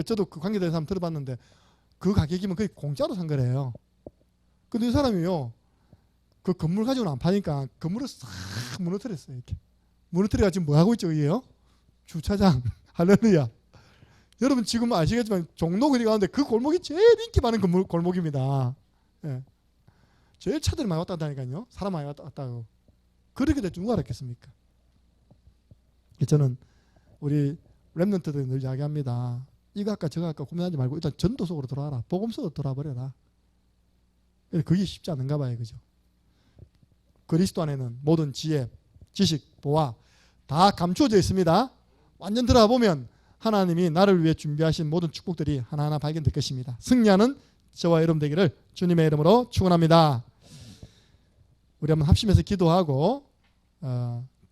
A: 저도 그 관계된 사람 들어봤는데 그 가격이면 거의 공짜로 산 거래요. 근데 이 사람이요, 그 건물 가지고는 안 파니까 건물을 싹 무너뜨렸어요, 이렇게. 무너뜨려가 지금 뭐 하고 있죠, 이게요? 주차장. 할렐루야. 여러분 지금 아시겠지만 종로거리 가운데 그 골목이 제일 인기 많은 골목입니다. 예. 제일 차들이 많이 왔다 갔다 하니까요. 사람 많이 왔다 갔다 하고. 그렇게 될 줄 누가 알았겠습니까? 저는 우리 랩런트들 늘 이야기합니다. 이거 할까 저거 할까 고민하지 말고 일단 전도 속으로 들어와라. 복음 속으로 들어와버려라. 그게 쉽지 않은가 봐요, 그죠? 그리스도 안에는 모든 지혜, 지식, 보화 다 감추어져 있습니다. 완전 들어와 보면 하나님이 나를 위해 준비하신 모든 축복들이 하나하나 발견될 것입니다. 승리하는 저와 여러분 되기를 주님의 이름으로 축원합니다. 우리 한번 합심해서 기도하고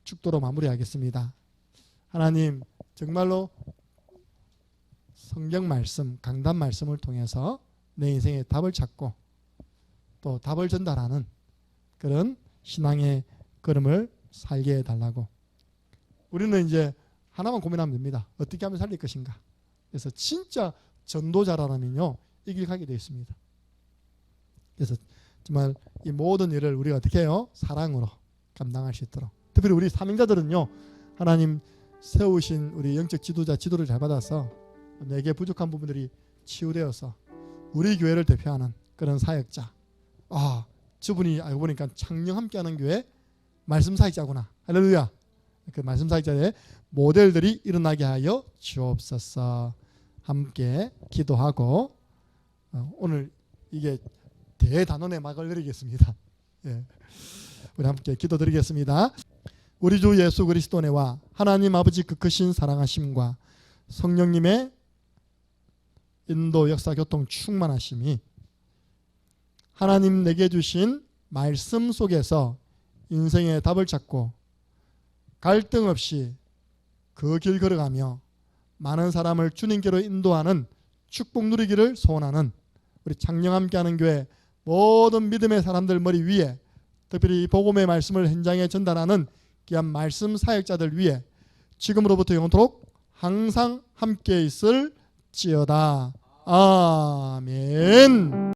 A: 축도로 마무리하겠습니다. 하나님, 정말로 성경 말씀, 강단 말씀을 통해서 내 인생의 답을 찾고 또 답을 전달하는 그런 신앙의 걸음을 살게 해달라고. 우리는 이제 하나만 고민하면 됩니다. 어떻게 하면 살릴 것인가. 그래서 진짜 전도자라면요, 이 길 가게 되어 있습니다. 그래서 정말 이 모든 일을 우리가 어떻게 해요? 사랑으로 감당할 수 있도록. 특별히 우리 사명자들은요, 하나님 세우신 우리 영적 지도자 지도를 잘 받아서 내게 부족한 부분들이 치유되어서 우리 교회를 대표하는 그런 사역자. 저분이 알고 보니까 창녕 함께하는 교회 말씀 사역자구나. 할렐루야. 그 말씀 사역자의 모델들이 일어나게 하여 주옵소서. 함께 기도하고 오늘 이게 대단원의 막을 내리겠습니다. 예. 우리 함께 기도드리겠습니다. 우리 주 예수 그리스도 은혜와 하나님 아버지 그 크신 사랑하심과 성령님의 인도 역사 교통 충만하심이 하나님 내게 주신 말씀 속에서 인생의 답을 찾고 갈등 없이 그 길 걸어가며 많은 사람을 주님께로 인도하는 축복 누리기를 소원하는 우리 창녕 함께하는 교회 모든 믿음의 사람들 머리 위에, 특별히 복음의 말씀을 현장에 전달하는 귀한 말씀 사역자들 위에 지금으로부터 영원토록 항상 함께 있을지어다. 아멘.